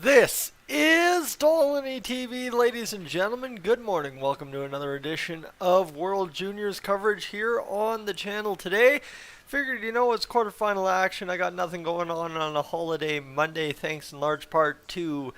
This is Dolany TV, ladies and gentlemen. Good morning. Welcome to another edition of World Juniors coverage here on the channel today. Figured, it's quarterfinal action. I got nothing going on a holiday Monday, thanks in large part to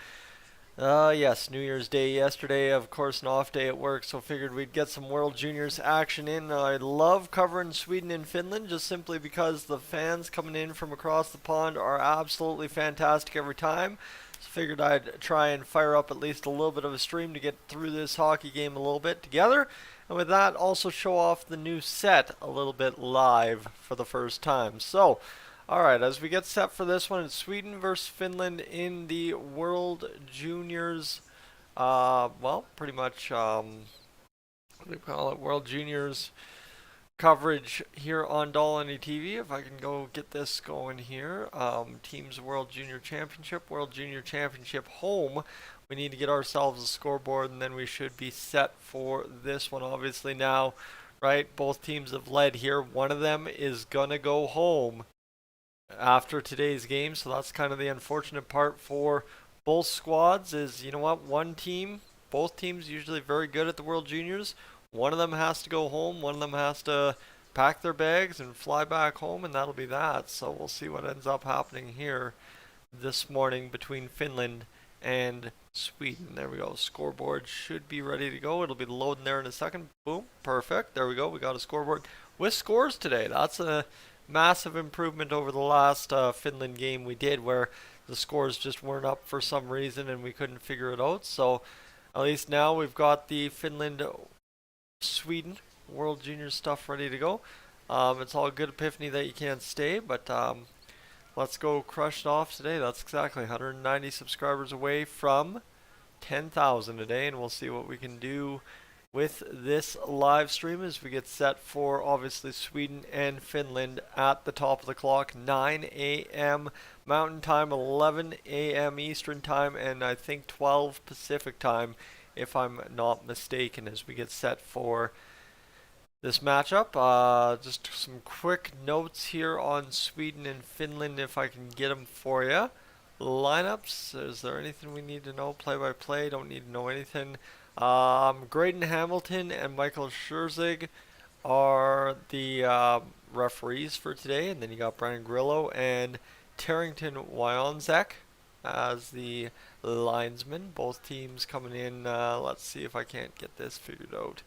yes, New Year's Day yesterday, of course, an off day at work, so figured we'd get some World Juniors action in. I love covering Sweden and Finland just simply because the fans coming in from across the pond are absolutely fantastic every time. So figured I'd try and fire up at least a little bit of a stream to get through this hockey game a little bit together. And with that, also show off the new set a little bit live for the first time. So, alright, as we get set for this one, it's Sweden versus Finland in the World Juniors, well, pretty much, what do we call it, World Juniors coverage here on Dolany TV. If I can go get this going here. Teams World Junior Championship home. We need to get ourselves a scoreboard, and then we should be set for this one. Obviously now, right, both teams have led here. One of them is going to go home after today's game, so that's kind of the unfortunate part for both squads is, both teams usually very good at the World Juniors. One of them has to go home, one of them has to pack their bags and fly back home, and that'll be that. So we'll see what ends up happening here this morning between Finland and Sweden. There we go. Scoreboard should be ready to go. It'll be loading there in a second. Boom. Perfect. There we go. We got a scoreboard with scores today. That's a massive improvement over the last Finland game we did, where the scores just weren't up for some reason and we couldn't figure it out. So at least now we've got the Finland Sweden World Junior stuff ready to go. It's all good, Epiphany, that you can't stay, but let's go crush it off today. That's exactly 190 subscribers away from 10,000 a day, and we'll see what we can do with this live stream as we get set for obviously Sweden and Finland at the top of the clock, 9 a.m. Mountain Time, 11 a.m. Eastern Time, and I think 12 Pacific Time, if I'm not mistaken, as we get set for this matchup. Just some quick notes here on Sweden and Finland, if I can get them for you. Lineups, is there anything we need to know? Play-by-play, don't need to know anything. Graydon Hamilton and Michael Schurzig are the referees for today, and then you got Brian Grillo and Tarrington Wyonzek as the linesmen. Both teams coming in. Let's see if I can't get this figured out.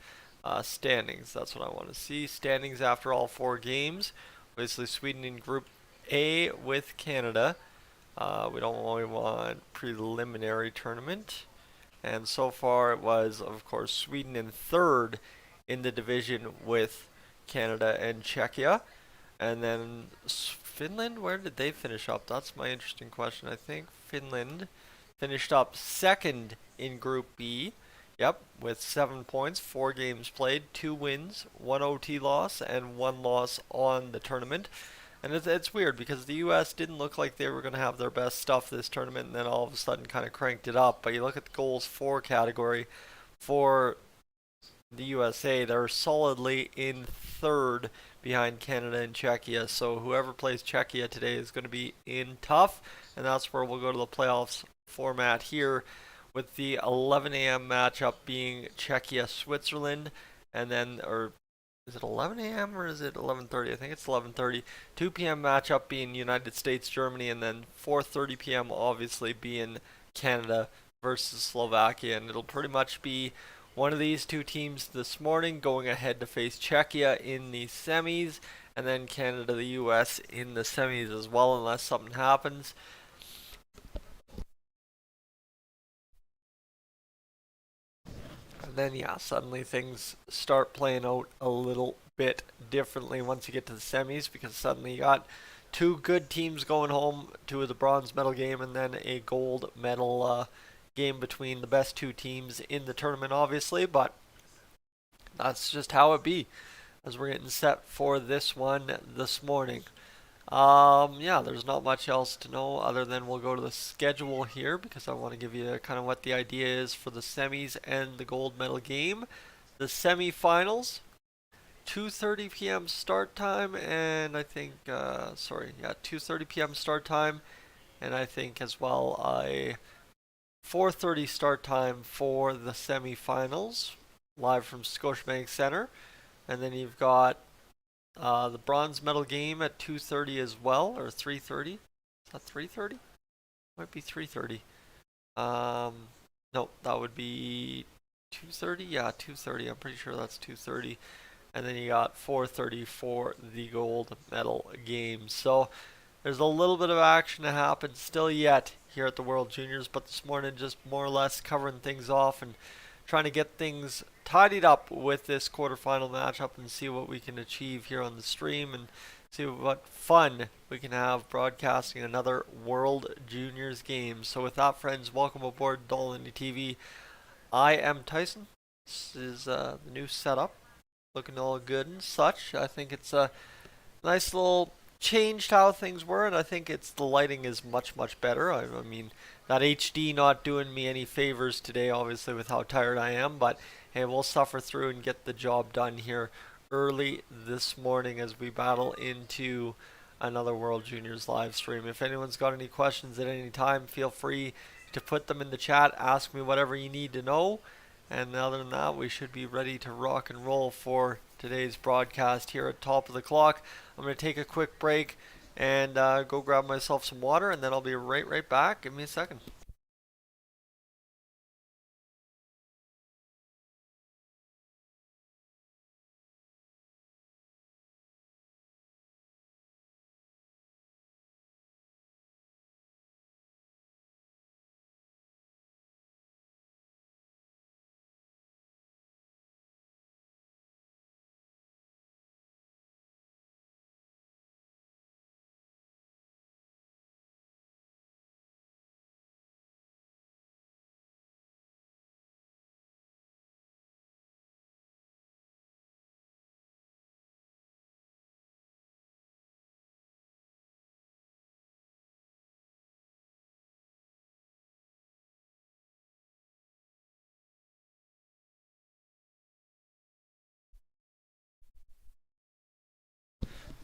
Standings, that's what I want to see. Standings after all four games. Obviously Sweden in Group A with Canada. We don't only want preliminary tournament. And so far it was, of course, Sweden in third in the division with Canada and Czechia. And then Finland, where did they finish up? That's my interesting question. I think Finland finished up second in Group B. Yep, with 7 points, 4 games played, 2 wins, 1 OT loss, and 1 loss on the tournament. And it's weird because the U.S. didn't look like they were going to have their best stuff this tournament, and then all of a sudden kind of cranked it up. But you look at the goals for category for the USA, they're solidly in third behind Canada and Czechia. So whoever plays Czechia today is going to be in tough, and that's where we'll go to the playoffs format here, with the 11 a.m. matchup being Czechia-Switzerland, and then, or is it 11 a.m. or is it 11:30? I think it's 11:30. 2 p.m. matchup being United States-Germany, and then 4:30 p.m. obviously being Canada versus Slovakia. And it'll pretty much be one of these two teams this morning going ahead to face Czechia in the semis, and then Canada, the U.S. in the semis as well, unless something happens. Then yeah, suddenly things start playing out a little bit differently once you get to the semis, because suddenly you got two good teams going home to the bronze medal game, and then a gold medal game between the best two teams in the tournament, obviously. But that's just how it be as we're getting set for this one this morning. Yeah, there's not much else to know other than we'll go to the schedule here, because I want to give you kind of what the idea is for the semis and the gold medal game. The semifinals, 2:30 p.m. start time, and I think, 2:30 p.m. start time, and I think as well a 4:30 start time for the semifinals, live from Scotiabank Center. And then you've got the bronze medal game at 2:30 as well, or 3:30. Is that 3:30? Might be 3:30. No, that would be 2:30. Yeah, 2:30. I'm pretty sure that's 2:30. And then you got 4:30 for the gold medal game. So there's a little bit of action to happen still yet here at the World Juniors, but this morning just more or less covering things off and trying to get things tidied up with this quarterfinal matchup and see what we can achieve here on the stream and see what fun we can have broadcasting another World Juniors game. So with that, friends, welcome aboard Dolany TV. I am Tyson. This is the new setup, looking all good and such. I think it's a nice little changed how things were, and I think the lighting is much better. I mean, that HD not doing me any favors today, obviously, with how tired I am, but hey, we'll suffer through and get the job done here early this morning as we battle into another World Juniors live stream. If anyone's got any questions at any time, feel free to put them in the chat. Ask me whatever you need to know. And other than that, we should be ready to rock and roll for today's broadcast here at top of the clock. I'm going to take a quick break and go grab myself some water, and then I'll be right back. Give me a second.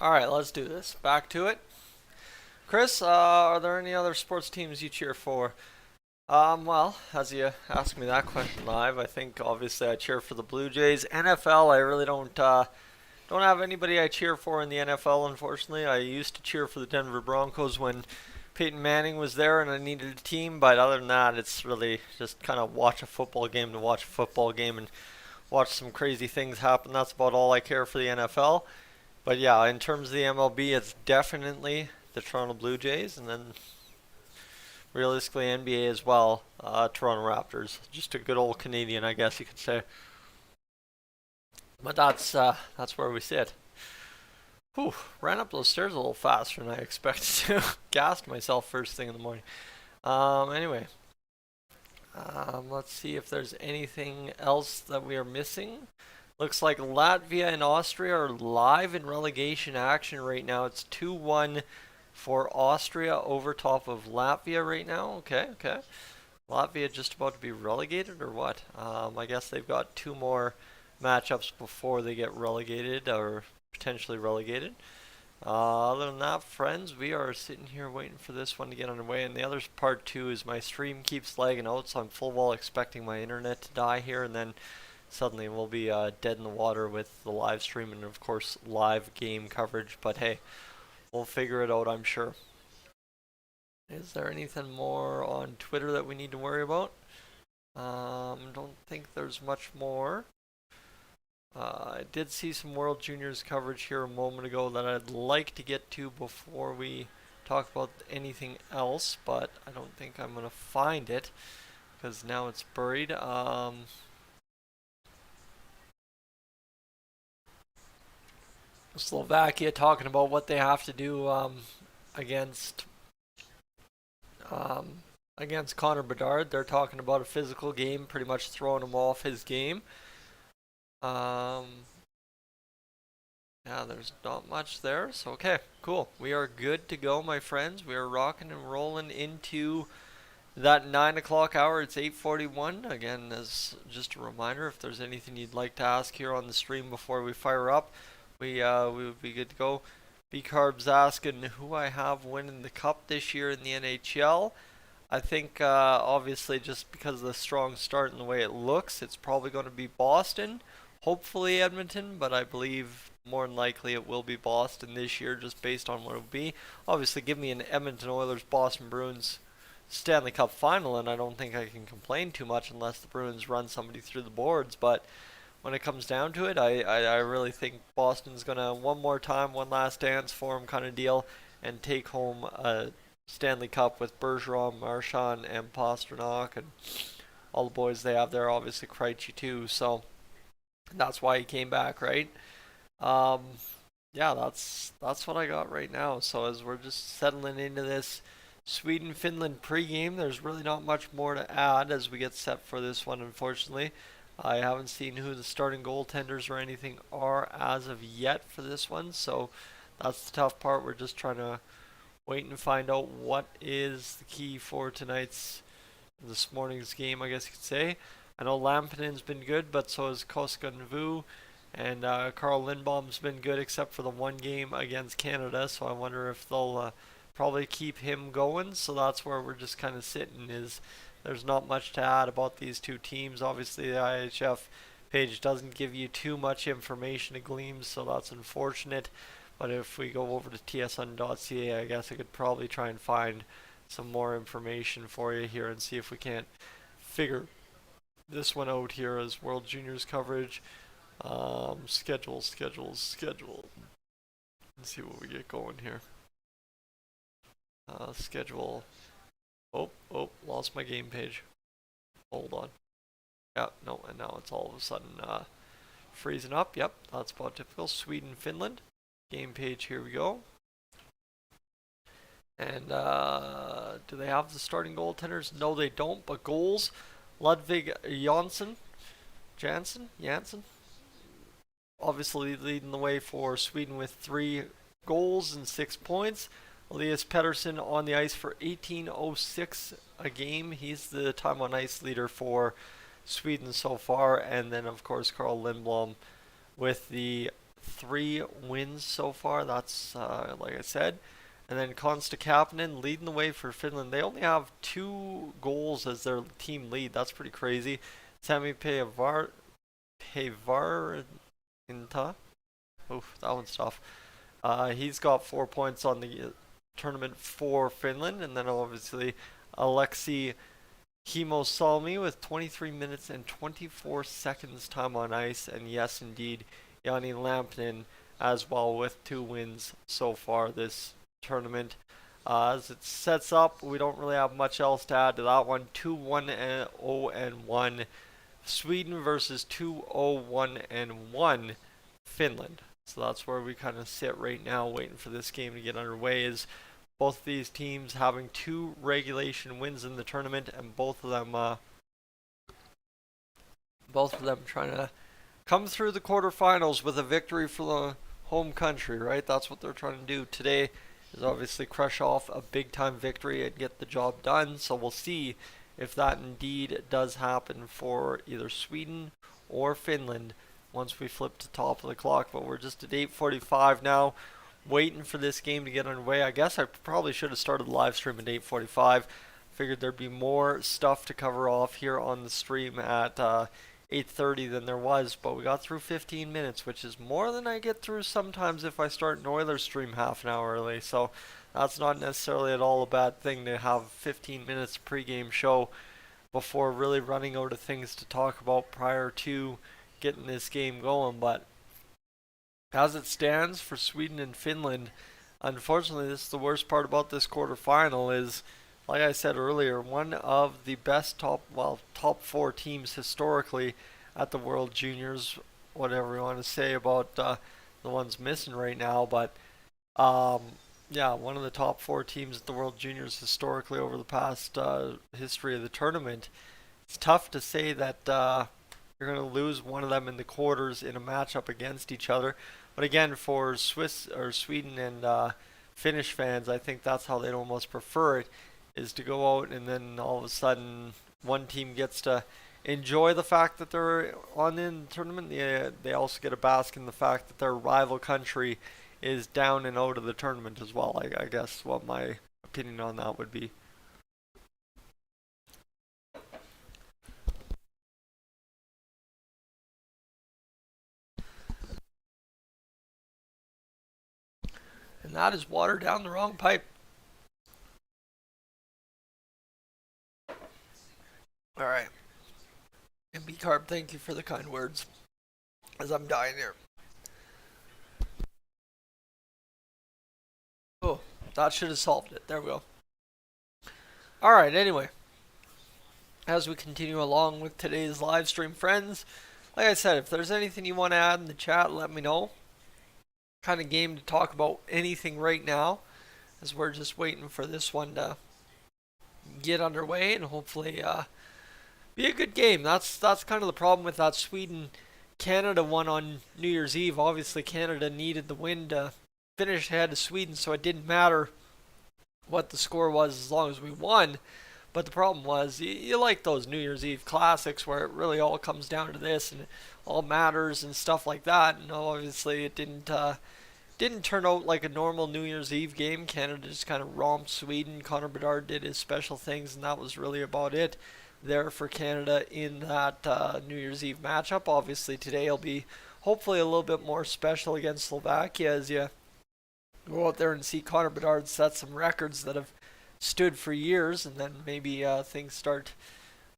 Alright, let's do this. Back to it. Chris, are there any other sports teams you cheer for? Well, as you asked me that question live, I think obviously I cheer for the Blue Jays. NFL, I really don't have anybody I cheer for in the NFL, unfortunately. I used to cheer for the Denver Broncos when Peyton Manning was there and I needed a team, but other than that, it's really just kind of watch a football game to watch a football game and watch some crazy things happen. That's about all I care for the NFL. But yeah, in terms of the MLB, it's definitely the Toronto Blue Jays, and then realistically NBA as well, Toronto Raptors. Just a good old Canadian, I guess you could say. But that's where we sit. Whew, ran up those stairs a little faster than I expected to. Gassed myself first thing in the morning. Anyway, let's see if there's anything else that we are missing. Looks like Latvia and Austria are live in relegation action right now. It's 2-1 for Austria over top of Latvia right now. Okay. Latvia just about to be relegated or what? I guess they've got two more matchups before they get relegated or potentially relegated. Other than that, friends, we are sitting here waiting for this one to get underway. And the other part too is my stream keeps lagging out, so I'm full well expecting my internet to die here, and then suddenly we'll be dead in the water with the live stream and of course live game coverage. But hey, we'll figure it out, I'm sure. Is there anything more on Twitter that we need to worry about? Don't think there's much more. I did see some World Juniors coverage here a moment ago that I'd like to get to before we talk about anything else, but I don't think I'm going to find it because now it's buried. Slovakia talking about what they have to do against Connor Bedard. They're talking about a physical game, pretty much throwing him off his game. Yeah, there's not much there. So okay, cool. We are good to go, my friends. We are rocking and rolling into that 9 o'clock hour. It's 8:41. Again, as just a reminder, if there's anything you'd like to ask here on the stream before we fire up, we would be good to go. B Carb's asking who I have winning the cup this year in the NHL. I think obviously just because of the strong start and the way it looks, it's probably going to be Boston, hopefully Edmonton, but I believe more than likely it will be Boston this year just based on what it will be. Obviously, give me an Edmonton Oilers Boston Bruins Stanley Cup final, and I don't think I can complain too much unless the Bruins run somebody through the boards. But when it comes down to it, I really think Boston's going to one more time, one last dance for him kind of deal, and take home a Stanley Cup with Bergeron, Marchand, and Pastrnak, and all the boys they have there. Obviously, Krejci too. So that's why he came back, right? Um, yeah, that's what I got right now. So as we're just settling into this Sweden Finland pregame, there's really not much more to add as we get set for this one. Unfortunately, I haven't seen who the starting goaltenders or anything are as of yet for this one. So that's the tough part. We're just trying to wait and find out what is the key for this morning's game, I guess you could say. I know Lampinen's been good, but so has Koska and Vu. And Carl Lindbaum's been good except for the one game against Canada, so I wonder if they'll probably keep him going. So that's where we're just kind of sitting. Is there's not much to add about these two teams. Obviously, the IHF page doesn't give you too much information to glean, so that's unfortunate. But if we go over to tsn.ca, I guess I could probably try and find some more information for you here and see if we can't figure this one out here as World Juniors coverage. Schedule. Let's see what we get going here. Schedule. Oh, lost my game page. Hold on. Yeah, no, and now it's all of a sudden freezing up. Yep, that's about typical. Sweden, Finland. Game page, here we go. And do they have the starting goaltenders? No, they don't, but goals. Ludvig Jansson. Obviously leading the way for Sweden with 3 goals and 6 points. Elias Pettersson on the ice for 18:06 a game. He's the time on ice leader for Sweden so far. And then, of course, Carl Lindblom with the 3 wins so far. That's, like I said. And then Konsta Kapanen leading the way for Finland. They only have 2 goals as their team lead. That's pretty crazy. Sami Peivarinta. Oof, that one's tough. He's got 4 points on the tournament for Finland. And then obviously Alexei Himosalmi with 23 minutes and 24 seconds time on ice. And yes, indeed, Jani Lampinen as well with 2 wins so far this tournament. As it sets up, we don't really have much else to add to that one. 2-1-0-1 Sweden versus 2-0-1-1 Finland. So that's where we kind of sit right now, waiting for this game to get underway. Is both these teams having 2 regulation wins in the tournament, and both of them trying to come through the quarterfinals with a victory for the home country, right? That's what they're trying to do today, is obviously crush off a big time victory and get the job done. So we'll see if that indeed does happen for either Sweden or Finland once we flip to top of the clock. But we're just at 8:45 now, waiting for this game to get underway. I guess I probably should have started the live stream at 8:45. Figured there'd be more stuff to cover off here on the stream at 8:30 than there was, but we got through 15 minutes, which is more than I get through sometimes if I start an Oilers stream half an hour early. So that's not necessarily at all a bad thing to have 15 minutes pregame show before really running out of things to talk about prior to getting this game going. But as it stands for Sweden and Finland, unfortunately, this is the worst part about this quarterfinal. Is, like I said earlier, one of the best top 4 teams historically at the World Juniors. Whatever you want to say about the ones missing right now, but yeah, one of the top 4 teams at the World Juniors historically over the past history of the tournament. It's tough to say that you're going to lose one of them in the quarters in a matchup against each other. But again, for Swiss or Sweden and Finnish fans, I think that's how they'd almost prefer it, is to go out and then all of a sudden one team gets to enjoy the fact that they're on in the tournament. They also get a bask in the fact that their rival country is down and out of the tournament as well. I guess what my opinion on that would be. And that is water down the wrong pipe. All right. And B-Carb, thank you for the kind words as I'm dying here. Oh, that should have solved it. There we go. All right, anyway. As we continue along with today's live stream, friends, like I said, if there's anything you want to add in the chat, let me know. Kind of game to talk about anything right now, as we're just waiting for this one to get underway and hopefully be a good game. That's kind of the problem with that Sweden-Canada one on New Year's Eve. Obviously, Canada needed the win to finish ahead of Sweden, so it didn't matter what the score was as long as we won. But the problem was, you like those New Year's Eve classics where it really all comes down to this and it all matters and stuff like that. And obviously, it didn't turn out like a normal New Year's Eve game. Canada just kind of romped Sweden. Connor Bedard did his special things, and that was really about it there for Canada in that New Year's Eve matchup. Obviously, today will be hopefully a little bit more special against Slovakia as you go out there and see Connor Bedard set some records that have stood for years, and then maybe things start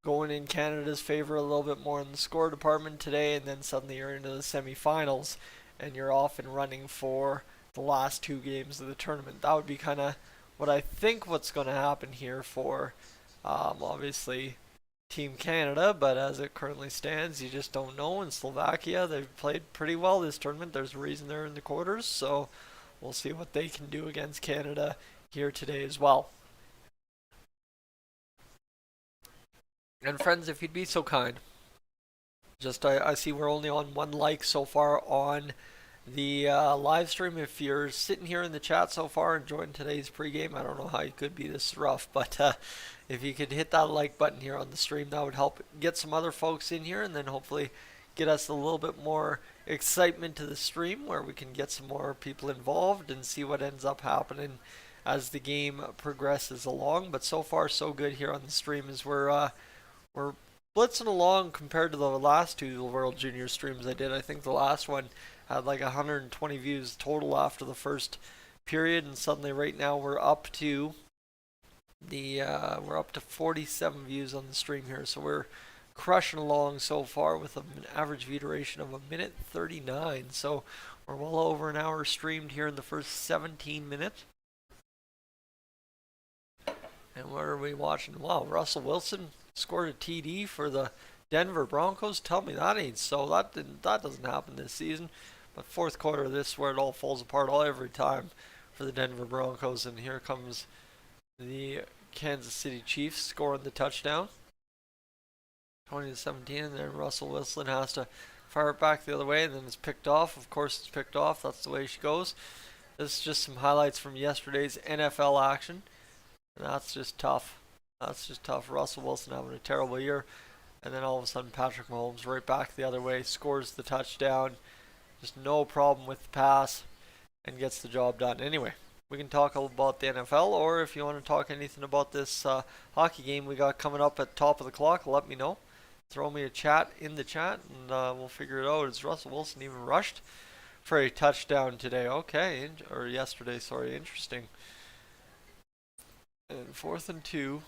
going in Canada's favor a little bit more in the score department today, and then suddenly you're into the semifinals and you're off and running for the last two games of the tournament. That would be kind of what I think what's going to happen here for obviously Team Canada, but as it currently stands, you just don't know. In Slovakia, they've played pretty well this tournament. There's a reason they're in the quarters, so we'll see what they can do against Canada here today as well. And friends, if you'd be so kind, just I see we're only on one like so far on the live stream. If you're sitting here in the chat so far enjoying today's pregame, I don't know how you could be this rough, but if you could hit that like button here on the stream, that would help get some other folks in here and then hopefully get us a little bit more excitement to the stream where we can get some more people involved and see what ends up happening as the game progresses along. But so far so good here on the stream as we're blitzing along compared to the last two World Junior streams I did. I think the last one had like 120 views total after the first period, and suddenly right now we're up to 47 views on the stream here. So we're crushing along so far with an average view duration of 1:39. So we're well over an hour streamed here in the first 17 minutes. And what are we watching? Wow, Russell Wilson scored a TD for the Denver Broncos. Tell me that ain't so. That doesn't happen this season. But fourth quarter, this is where it all falls apart every time for the Denver Broncos. And here comes the Kansas City Chiefs scoring the touchdown, 20-17. And then Russell Wilson has to fire it back the other way, and then it's picked off. Of course, it's picked off. That's the way she goes. This is just some highlights from yesterday's NFL action. And that's just tough. That's just tough. Russell Wilson having a terrible year. And then all of a sudden Patrick Mahomes right back the other way, scores the touchdown. Just no problem with the pass and gets the job done. Anyway, we can talk about the NFL, or if you want to talk anything about this hockey game we got coming up at top of the clock, let me know. Throw me a chat in the chat and we'll figure it out. Is Russell Wilson even rushed for a touchdown today? Okay, or yesterday, sorry. Interesting. And 4th and 2,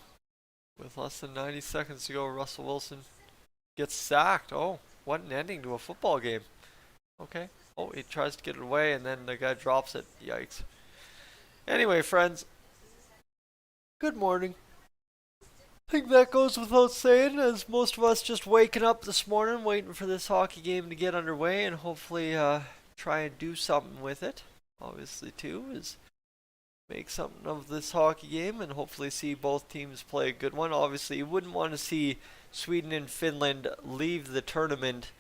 with less than 90 seconds to go, Russell Wilson gets sacked. Oh, what an ending to a football game. Okay. Oh, he tries to get it away, and then the guy drops it. Yikes. Anyway, friends, good morning. I think that goes without saying, as most of us just waking up this morning, waiting for this hockey game to get underway, and hopefully try and do something with it. Obviously, too, is make something of this hockey game and hopefully see both teams play a good one. Obviously, you wouldn't want to see Sweden and Finland leave the tournament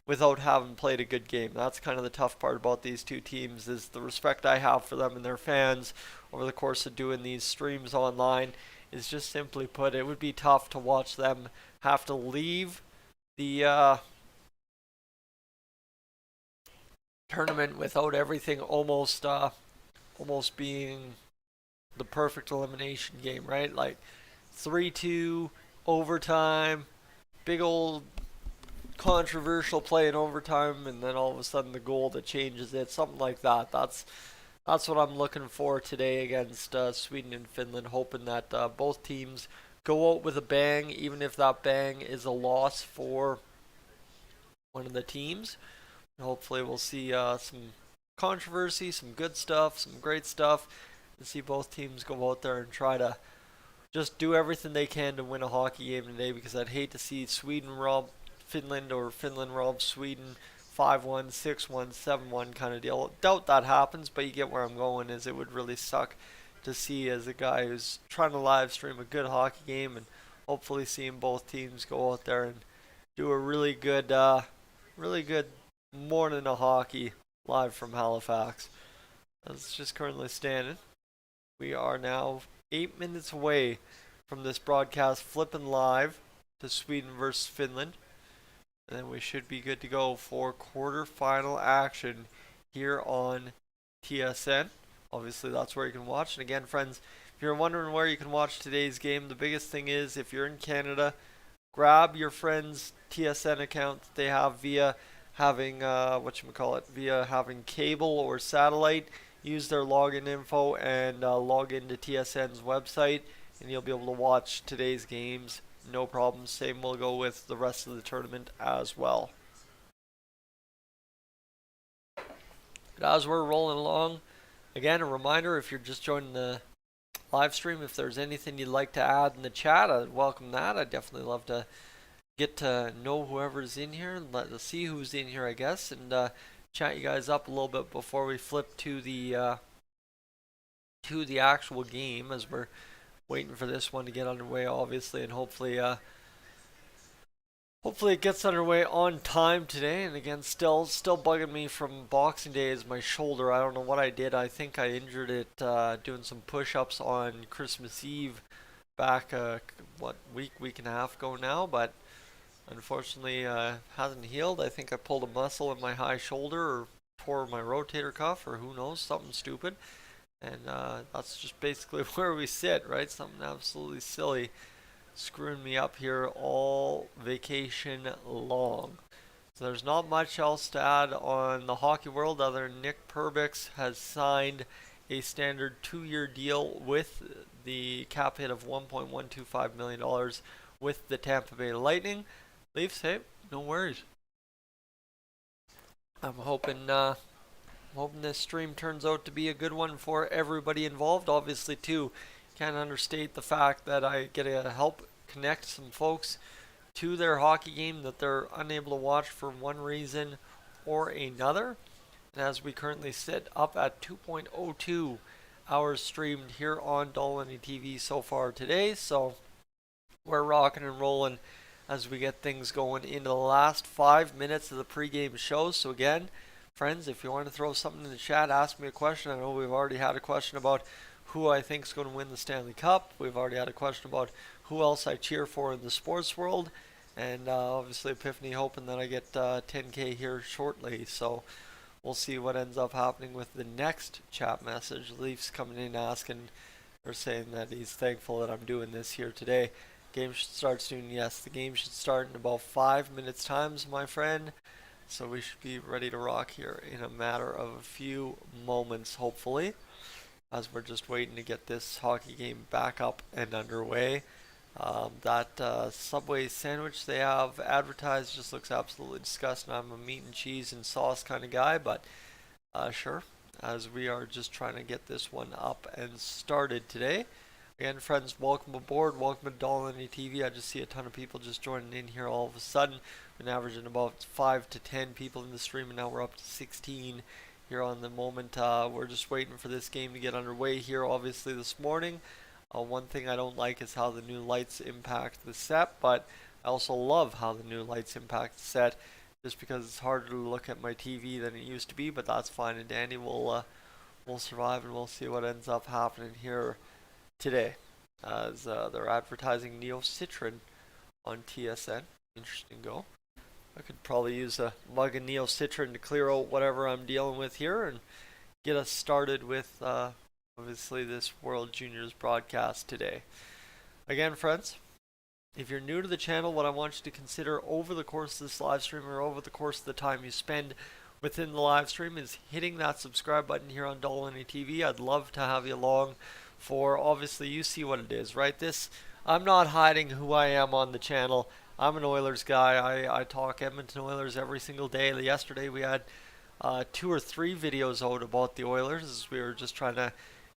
without having played a good game. That's kind of the tough part about these two teams, is the respect I have for them and their fans over the course of doing these streams online is just simply put, it would be tough to watch them have to leave the tournament without everything almost being the perfect elimination game, right? Like 3-2, overtime, big old controversial play in overtime, and then all of a sudden the goal that changes it, something like that. That's what I'm looking for today against Sweden and Finland, hoping that both teams go out with a bang, even if that bang is a loss for one of the teams. And hopefully, we'll see some controversy, some good stuff, some great stuff, and see both teams go out there and try to just do everything they can to win a hockey game today, because I'd hate to see Sweden rob Finland or Finland rob Sweden 5-1, 6-1, 7-1 kind of deal. Doubt that happens, but you get where I'm going, is it would really suck to see as a guy who's trying to live stream a good hockey game and hopefully seeing both teams go out there and do a really good morning of hockey live from Halifax. That's just currently standing. We are now 8 minutes away from this broadcast flipping live to Sweden versus Finland. And then we should be good to go for quarterfinal action here on TSN. Obviously, that's where you can watch. And again, friends, if you're wondering where you can watch today's game, the biggest thing is if you're in Canada, grab your friend's TSN account that they have via having via having cable or satellite. Use their login info and log into TSN's website, and you'll be able to watch today's games. No problem. Same will go with the rest of the tournament as well. But as we're rolling along, again, a reminder, if you're just joining the live stream, if there's anything you'd like to add in the chat, I'd welcome that. I'd definitely love to get to know whoever's in here and let us see who's in here, I guess, and chat you guys up a little bit before we flip to the actual game, as we're waiting for this one to get underway, obviously, and hopefully it gets underway on time today. And again, still bugging me from Boxing Day is my shoulder. I don't know what I did. I think I injured it doing some push-ups on Christmas Eve back week and a half ago now, but unfortunately hasn't healed. I think I pulled a muscle in my high shoulder or tore my rotator cuff, or who knows, something stupid. And that's just basically where we sit, right? Something absolutely silly screwing me up here all vacation long. So there's not much else to add on the hockey world other than Nick Perbix has signed a standard 2-year deal with the cap hit of $1.125 million with the Tampa Bay Lightning. Leafs, hey, no worries. I'm hoping this stream turns out to be a good one for everybody involved. Obviously, too, can't understate the fact that I get to help connect some folks to their hockey game that they're unable to watch for one reason or another. And as we currently sit up at 2.02 hours streamed here on Dolany TV so far today, so we're rocking and rolling as we get things going into the last 5 minutes of the pregame show. So again, friends, if you want to throw something in the chat, ask me a question. I know we've already had a question about who I think is going to win the Stanley Cup. We've already had a question about who else I cheer for in the sports world. And obviously Epiphany hoping that I get 10K here shortly. So we'll see what ends up happening with the next chat message. Leafs coming in asking or saying that he's thankful that I'm doing this here today. Game should start soon. Yes, the game should start in about 5 minutes times, my friend. So we should be ready to rock here in a matter of a few moments, hopefully, as we're just waiting to get this hockey game back up and underway. That Subway sandwich they have advertised just looks absolutely disgusting. I'm a meat and cheese and sauce kind of guy, but sure, as we are just trying to get this one up and started today. Again, friends, welcome aboard. Welcome to Dolany TV. I just see a ton of people just joining in here all of a sudden. Been averaging about 5 to 10 people in the stream, and now we're up to 16 here on the moment. We're just waiting for this game to get underway here, obviously, this morning. One thing I don't like is how the new lights impact the set, but I also love how the new lights impact the set, just because it's harder to look at my TV than it used to be, but that's fine and dandy. We'll survive, and we'll see what ends up happening here today, as they're advertising Neo Citron on TSN. Interesting go. I could probably use a mug of Neo Citron to clear out whatever I'm dealing with here and get us started with obviously this World Juniors broadcast today. Again, friends, if you're new to the channel, what I want you to consider over the course of this live stream or over the course of the time you spend within the live stream is hitting that subscribe button here on Dolany TV. I'd love to have you along for, obviously you see what it is, right? I'm not hiding who I am on the channel. I'm an Oilers guy. I talk Edmonton Oilers every single day. Yesterday we had 2 or 3 videos out about the Oilers as we were just trying to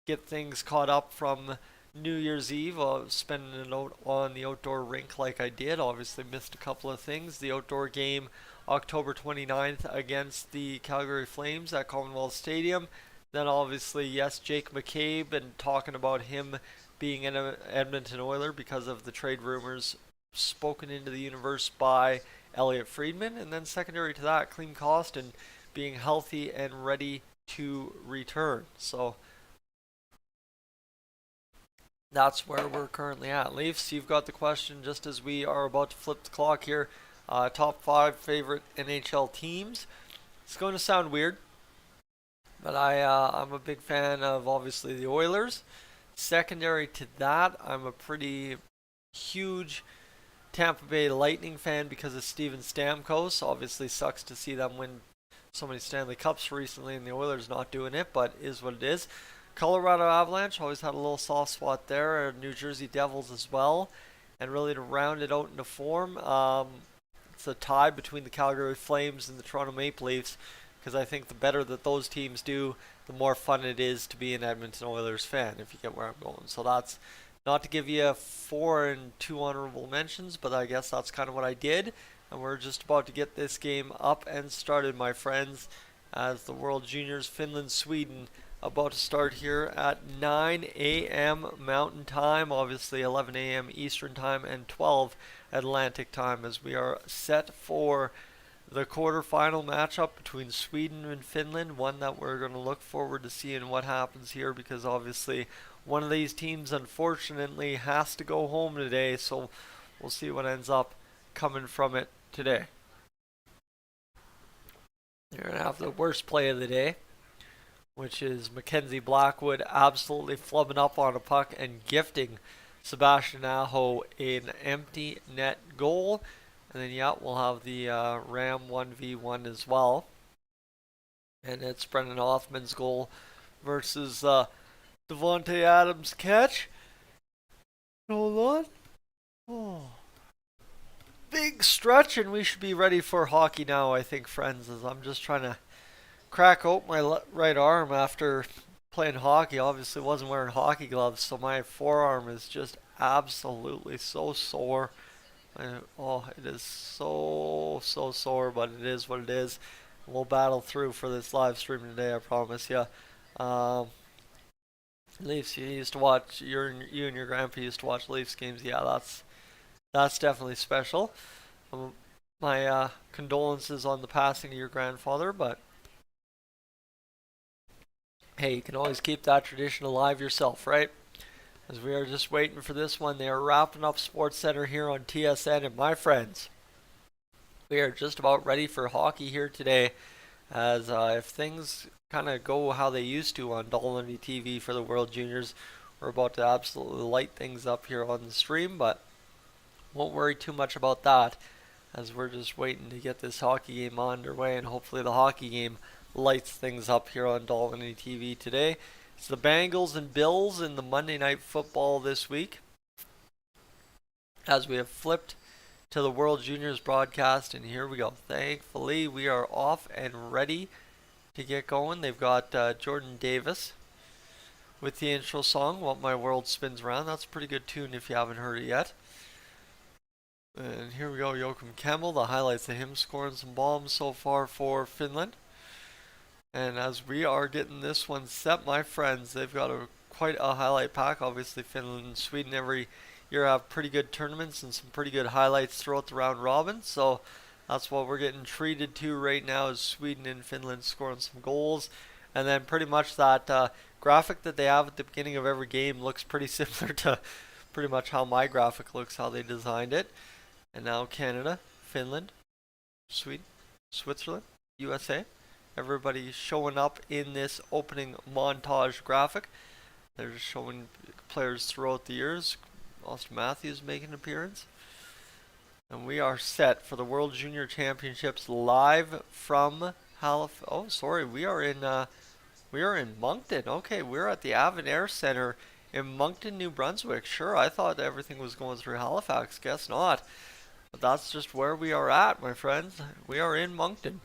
get things caught up from New Year's Eve, spending a note on the outdoor rink like I did. Obviously missed a couple of things. The outdoor game October 29th against the Calgary Flames at Commonwealth Stadium. Then obviously, yes, Jake McCabe, and talking about him being an Edmonton Oiler because of the trade rumors spoken into the universe by Elliot Friedman. And then secondary to that, Clem Costin being healthy and ready to return. So that's where we're currently at. Leafs, you've got the question just as we are about to flip the clock here. Top 5 favorite NHL teams. It's going to sound weird, but I'm a big fan of obviously the Oilers. Secondary to that, I'm a pretty huge Tampa Bay Lightning fan because of Steven Stamkos. Obviously sucks to see them win so many Stanley Cups recently and the Oilers not doing it, but is what it is. Colorado Avalanche, always had a little soft spot there. New Jersey Devils as well. And really to round it out into form, it's a tie between the Calgary Flames and the Toronto Maple Leafs, because I think the better that those teams do, the more fun it is to be an Edmonton Oilers fan, if you get where I'm going. So that's not to give you 4 and 2 honorable mentions, but I guess that's kind of what I did. And we're just about to get this game up and started, my friends, as the World Juniors Finland Sweden about to start here at 9 a.m. Mountain Time, obviously 11 a.m. Eastern Time, and 12 Atlantic Time, as we are set for the quarterfinal matchup between Sweden and Finland, one that we're going to look forward to seeing what happens here, because obviously one of these teams unfortunately has to go home today, so we'll see what ends up coming from it today. You're going to have the worst play of the day, which is Mackenzie Blackwood absolutely flubbing up on a puck and gifting Sebastian Aho an empty net goal. And then, yeah, we'll have the Ram 1v1 as well. And it's Brendan Hoffman's goal versus Devontae Adams' catch. Hold on. Oh. Big stretch, and we should be ready for hockey now, I think, friends, as I'm just trying to crack out my right arm after playing hockey. Obviously wasn't wearing hockey gloves, so my forearm is just absolutely so sore. It is so sore, but it is what it is. We'll battle through for this live stream today, I promise you. Leafs, you used to watch, you and your grandpa used to watch Leafs games. Yeah, that's definitely special. My condolences on the passing of your grandfather, but hey, you can always keep that tradition alive yourself, right? As we are just waiting for this one. They are wrapping up SportsCenter here on TSN, and my friends, we are just about ready for hockey here today, as if things kind of go how they used to on Dolany TV for the World Juniors, we're about to absolutely light things up here on the stream, but won't worry too much about that, as we're just waiting to get this hockey game underway, and hopefully the hockey game lights things up here on Dolany TV today. It's the Bengals and Bills in the Monday Night Football this week, as we have flipped to the World Juniors broadcast, and here we go. Thankfully, we are off and ready to get going. They've got Jordan Davis with the intro song, What My World Spins Around. That's a pretty good tune if you haven't heard it yet. And here we go, Joakim Kemell, the highlights of him scoring some bombs so far for Finland. And as we are getting this one set, my friends, they've got quite a highlight pack. Obviously, Finland and Sweden every year have pretty good tournaments and some pretty good highlights throughout the round robin. So that's what we're getting treated to right now, is Sweden and Finland scoring some goals. And then pretty much that graphic that they have at the beginning of every game looks pretty similar to pretty much how my graphic looks, how they designed it. And now Canada, Finland, Sweden, Switzerland, USA. Everybody showing up in this opening montage graphic. They're just showing players throughout the years. Austin Matthews making an appearance. And we are set for the World Junior Championships live from Oh, sorry, we are in Moncton. Okay, we're at the Avon Air Center in Moncton, New Brunswick. Sure, I thought everything was going through Halifax. Guess not. But that's just where we are at, my friends. We are in Moncton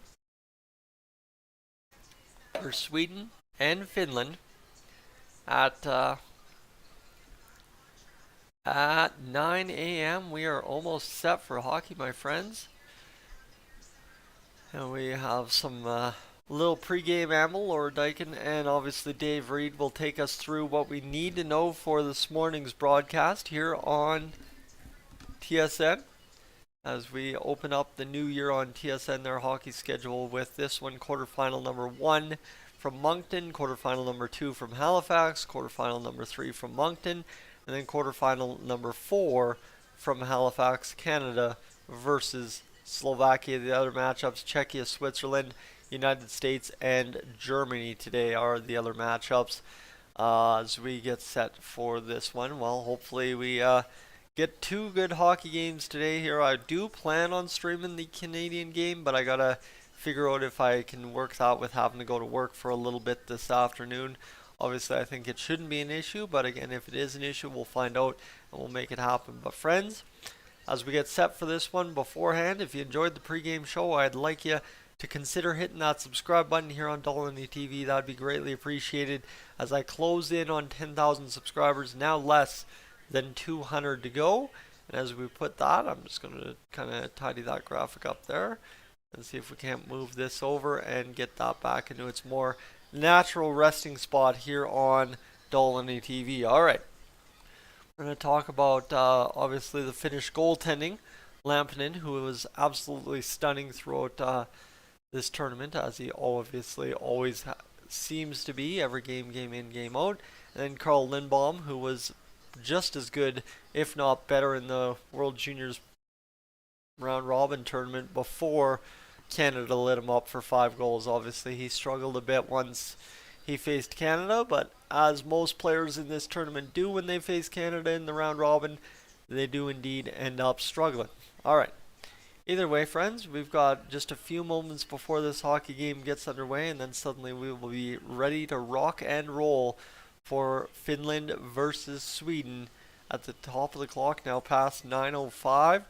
for Sweden and Finland at uh, at 9 a.m. We are almost set for hockey, my friends. And we have some little pregame ammo, Laura Dyken, and obviously Dave Reed will take us through what we need to know for this morning's broadcast here on TSN. As we open up the new year on TSN, their hockey schedule with this one, quarterfinal number 1 from Moncton, quarterfinal number 2 from Halifax, quarterfinal number 3 from Moncton, and then quarterfinal number 4 from Halifax, Canada versus Slovakia. The other matchups, Czechia, Switzerland, United States, and Germany today are the other matchups as we get set for this one. Well, hopefully we get 2 good hockey games today here. I do plan on streaming the Canadian game, but I gotta figure out if I can work that with having to go to work for a little bit this afternoon. Obviously, I think it shouldn't be an issue, but again, if it is an issue, we'll find out and we'll make it happen. But friends, as we get set for this one beforehand, if you enjoyed the pregame show, I'd like you to consider hitting that subscribe button here on Dolany TV. That'd be greatly appreciated as I close in on 10,000 subscribers, now less than 200 to go. And as we put that, I'm just going to kind of tidy that graphic up there and see if we can't move this over and get that back into its more natural resting spot here on Dolany TV. All right. We're going to talk about obviously the Finnish goaltending. Lampinen, who was absolutely stunning throughout this tournament, as he obviously always seems to be, every game in, game out. And then Carl Lindbaum, who was just as good, if not better, in the World Juniors round robin tournament before Canada lit him up for 5 goals. Obviously, he struggled a bit once he faced Canada, but as most players in this tournament do when they face Canada in the round robin, they do indeed end up struggling. All right. Either way, friends, we've got just a few moments before this hockey game gets underway, and then suddenly we will be ready to rock and roll for Finland versus Sweden at the top of the clock, now past 9:05.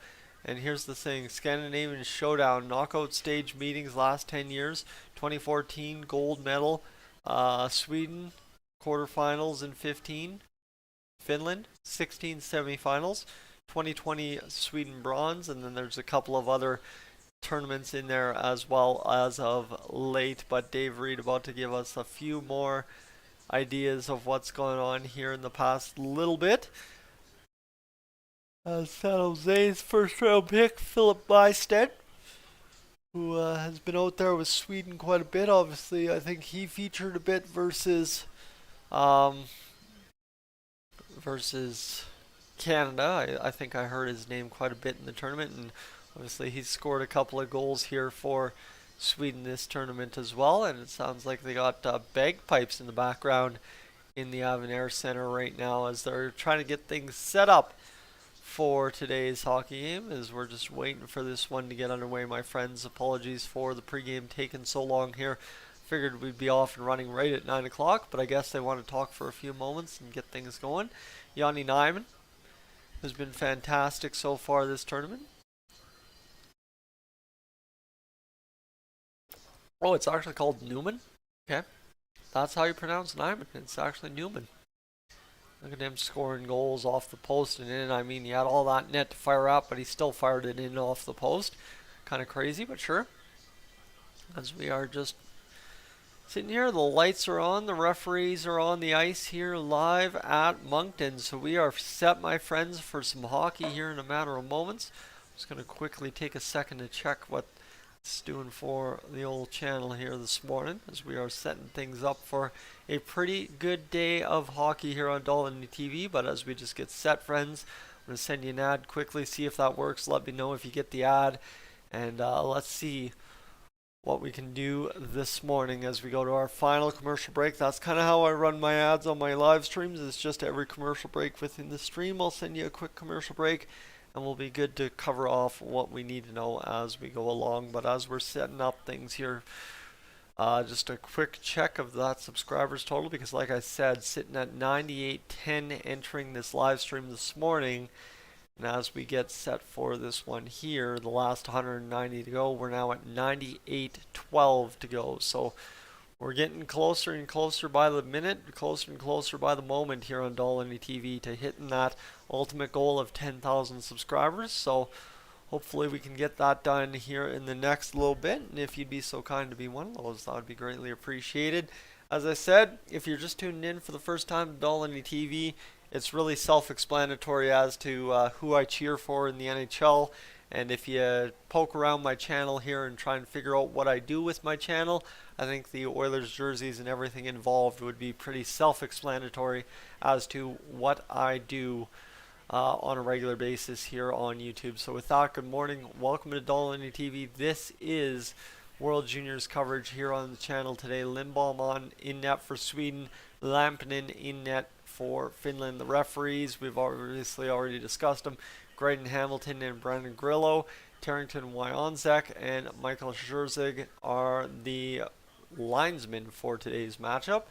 And here's the thing, Scandinavian Showdown knockout stage meetings last 10 years, 2014 gold medal, Sweden quarterfinals in 15, Finland 16 semifinals, 2020 Sweden bronze, and then there's a couple of other tournaments in there as well as of late. But Dave Reed about to give us a few more ideas of what's going on here in the past little bit. San Jose's first round pick, Philip Bystedt, who has been out there with Sweden quite a bit. Obviously, I think he featured a bit versus Canada. I think I heard his name quite a bit in the tournament, and obviously he's scored a couple of goals here for Sweden this tournament as well. And it sounds like they got bagpipes in the background in the Avon Air Center right now as they're trying to get things set up for today's hockey game, as we're just waiting for this one to get underway, my friends. Apologies for the pregame taking so long here. Figured we'd be off and running right at 9 o'clock, but I guess they want to talk for a few moments and get things going. Yanni Nyman has been fantastic so far this tournament. Oh, it's actually called Newman? Okay. That's how you pronounce Nyman. It's actually Newman. Look at him scoring goals off the post and in. I mean, he had all that net to fire up, but he still fired it in off the post. Kind of crazy, but sure. As we are just sitting here, the lights are on, the referees are on the ice here live at Moncton. So we are set, my friends, for some hockey here in a matter of moments. I'm just going to quickly take a second to check what it's doing for the old channel here this morning, as we are setting things up for a pretty good day of hockey here on Dolany TV. But as we just get set, friends, I'm going to send you an ad quickly, see if that works. Let me know if you get the ad, and let's see what we can do this morning as we go to our final commercial break. That's kind of how I run my ads on my live streams. It's just every commercial break within the stream, I'll send you a quick commercial break, and we'll be good to cover off what we need to know as we go along. But as we're setting up things here Just a quick check of that subscribers total, because like I said, sitting at 9810 entering this live stream this morning. And as we get set for this one here, the last 190 to go, we're now at 9812 to go. So we're getting closer and closer by the minute, closer and closer by the moment here on Dolany TV to hitting that ultimate goal of 10,000 subscribers. So hopefully we can get that done here in the next little bit. And if you'd be so kind to be one of those, that would be greatly appreciated. As I said, if you're just tuning in for the first time to Dolany TV, it's really self-explanatory as to who I cheer for in the NHL. And if you poke around my channel here and try and figure out what I do with my channel, I think the Oilers jerseys and everything involved would be pretty self-explanatory as to what I do on a regular basis here on YouTube. So with that, good morning. Welcome to Dolany TV. This is World Juniors coverage here on the channel today. Lindblom on in net for Sweden. Lampinen in net for Finland. The referees, we've obviously already discussed them. Graydon Hamilton and Brandon Grillo. Tarrington Wyonzek and Michael Schurzig are the linesmen for today's matchup,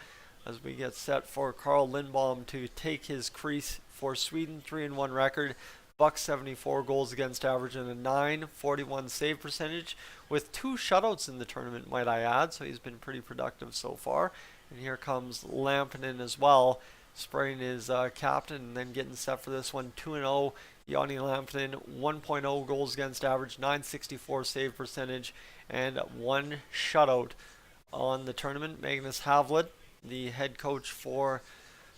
as we get set for Carl Lindblom to take his crease for Sweden. 3-1 record, .74 goals against average, and a .941 save percentage with 2 shutouts in the tournament, might I add. So he's been pretty productive so far. And here comes Lampinen as well, spraying his captain and then getting set for this one. 2-0. Jani Lampinen, 1.0 goals against average, .964 save percentage, and 1 shutout on the tournament. Magnus Havlid, the head coach for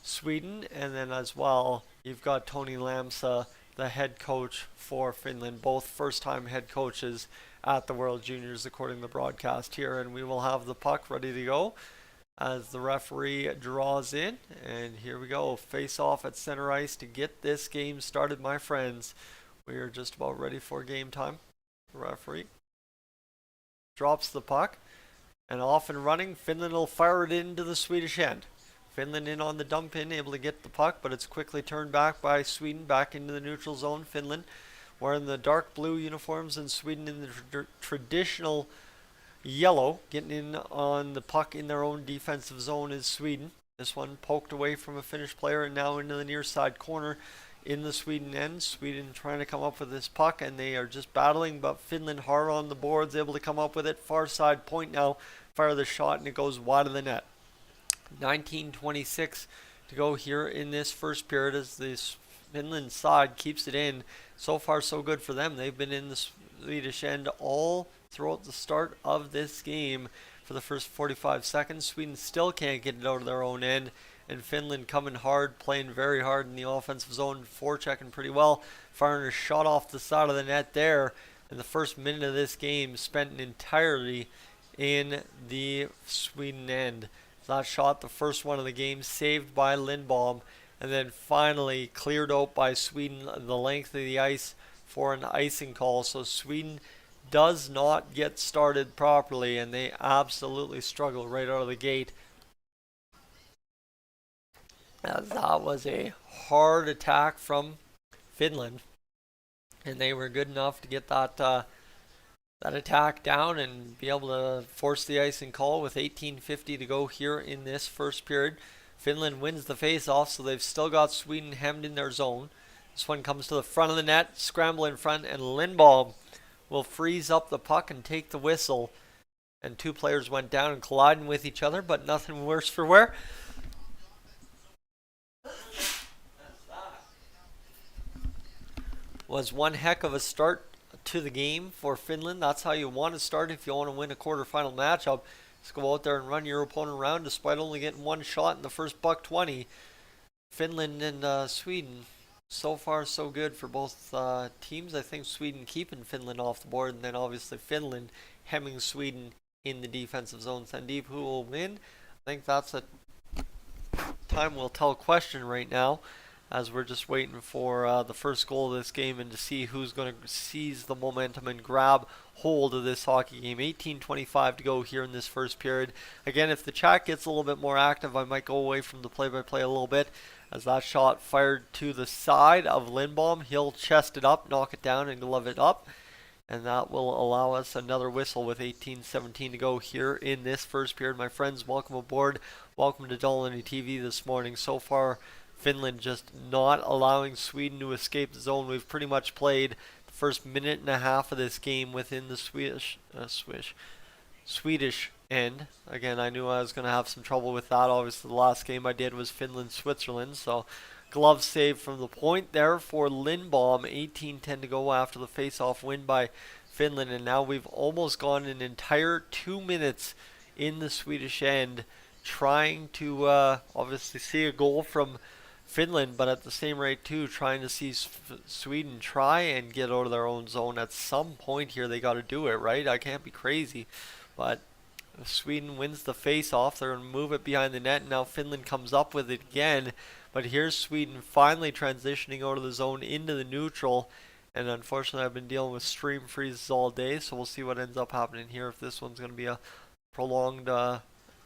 Sweden, and then as well you've got Tony Lamsa, the head coach for Finland, both first-time head coaches at the World Juniors according to the broadcast here. And we will have the puck ready to go as the referee draws in, and here we go, face off at center ice to get this game started, my friends. We are just about ready for game time. The referee drops the puck, and off and running, Finland will fire it into the Swedish end. Finland in on the dump in, able to get the puck, but it's quickly turned back by Sweden, back into the neutral zone. Finland wearing the dark blue uniforms, and Sweden in the traditional yellow. Getting in on the puck in their own defensive zone is Sweden. This one poked away from a Finnish player and now into the near side corner in the Sweden end. Sweden trying to come up with this puck, and they are just battling, but Finland hard on the boards, able to come up with it. Far side point now, fire the shot, and it goes wide of the net. 19:26 to go here in this first period as this Finland side keeps it in. So far so good for them. They've been in the Swedish end all throughout the start of this game for the first 45 seconds. Sweden still can't get it out of their own end, and Finland coming hard, playing very hard in the offensive zone, forechecking pretty well, firing a shot off the side of the net there. And the first minute of this game spent entirely in the Sweden end. That shot, the first one of the game, saved by Lindblom, and then finally cleared out by Sweden the length of the ice for an icing call. So Sweden does not get started properly, and they absolutely struggle right out of the gate. As that was a hard attack from Finland, and they were good enough to get that attack down and be able to force the icing call with 18:50 to go here in this first period. Finland wins the face-off, so they've still got Sweden hemmed in their zone. This one comes to the front of the net, scramble in front, and Lindblom will freeze up the puck and take the whistle. And 2 players went down and colliding with each other, but nothing worse for wear. Was one heck of a start to the game for Finland. That's how you want to start if you want to win a quarterfinal matchup. Just go out there and run your opponent around despite only getting 1 shot in the first $1.20. Finland and Sweden, so far so good for both teams. I think Sweden keeping Finland off the board, and then obviously Finland hemming Sweden in the defensive zone. Sandeep, who will win? I think that's a time will tell question right now, as we're just waiting for the first goal of this game and to see who's going to seize the momentum and grab hold of this hockey game. 18:25 to go here in this first period. Again, if the chat gets a little bit more active, I might go away from the play-by-play a little bit, as that shot fired to the side of Lindblom. He'll chest it up, knock it down, and glove it up. And that will allow us another whistle with 18:17 to go here in this first period. My friends, welcome aboard. Welcome to Dolany TV this morning. So far, Finland just not allowing Sweden to escape the zone. We've pretty much played the first minute and a half of this game within the Swedish end. Again, I knew I was going to have some trouble with that. Obviously, the last game I did was Finland-Switzerland, so glove save from the point there for Lindbaum. 18:10 to go after the face-off win by Finland, and now we've almost gone an entire 2 minutes in the Swedish end trying to obviously see a goal from Finland, but at the same rate too trying to see Sweden try and get out of their own zone. At some point here they got to do it, right? I can't be crazy, but if Sweden wins the face-off, they're going to move it behind the net, and now Finland comes up with it again. But here's Sweden finally transitioning out of the zone into the neutral. And unfortunately, I've been dealing with stream freezes all day, so we'll see what ends up happening here, if this one's going to be a prolonged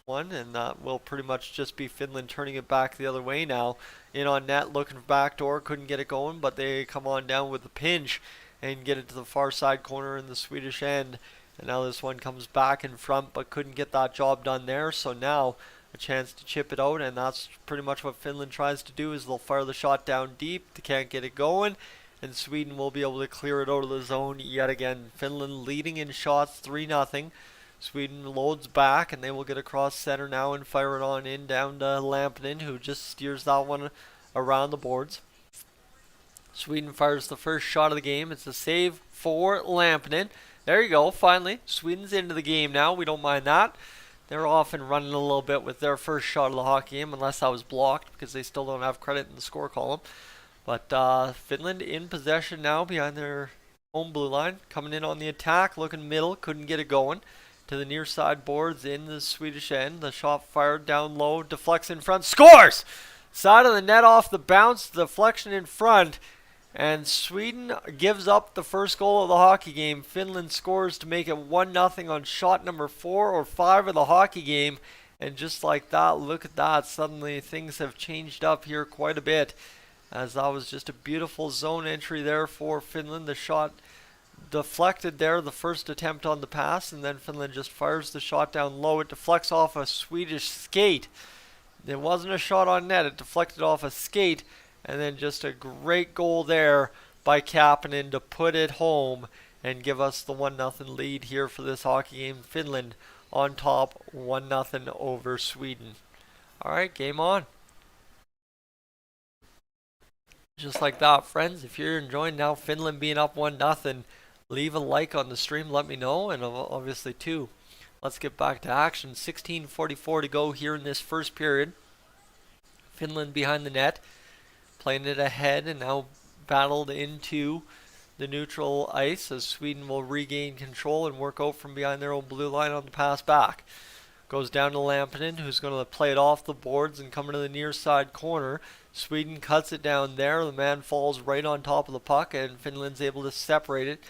one. And that will pretty much just be Finland turning it back the other way now. In on net, looking for backdoor, couldn't get it going, but they come on down with a pinch and get it to the far side corner in the Swedish end. And now this one comes back in front, but couldn't get that job done there. So now a chance to chip it out, and that's pretty much what Finland tries to do, is they'll fire the shot down deep. They can't get it going, and Sweden will be able to clear it out of the zone yet again. Finland leading in shots 3-0. Sweden loads back, and they will get across center now and fire it on in down to Lampinen, who just steers that one around the boards. Sweden fires the first shot of the game. It's a save for Lampinen. There you go, finally. Sweden's into the game now. We don't mind that. They're off and running a little bit with their first shot of the hockey game, unless that was blocked, because they still don't have credit in the score column. But Finland in possession now behind their home blue line. Coming in on the attack, looking middle, couldn't get it going. To the near side boards in the Swedish end. The shot fired down low, deflects in front, scores! Side of the net off the bounce, deflection in front. And Sweden gives up the first goal of the hockey game. Finland scores to make it 1-0 on shot number 4 or 5 of the hockey game. And just like that, look at that. Suddenly things have changed up here quite a bit, as that was just a beautiful zone entry there for Finland. The shot deflected there, the first attempt on the pass, and then Finland just fires the shot down low. It deflects off a Swedish skate. It wasn't a shot on net. It deflected off a skate. And then just a great goal there by Kapanen to put it home and give us the 1-0 lead here for this hockey game. Finland on top, 1-0 over Sweden. All right, game on. Just like that, friends. If you're enjoying now Finland being up 1-0, leave a like on the stream. Let me know, and obviously too, let's get back to action. 16:44 to go here in this first period. Finland behind the net, playing it ahead, and now battled into the neutral ice as Sweden will regain control and work out from behind their own blue line on the pass back. Goes down to Lampinen, who's going to play it off the boards and come into the near side corner. Sweden cuts it down there. The man falls right on top of the puck, and Finland's able to separate it,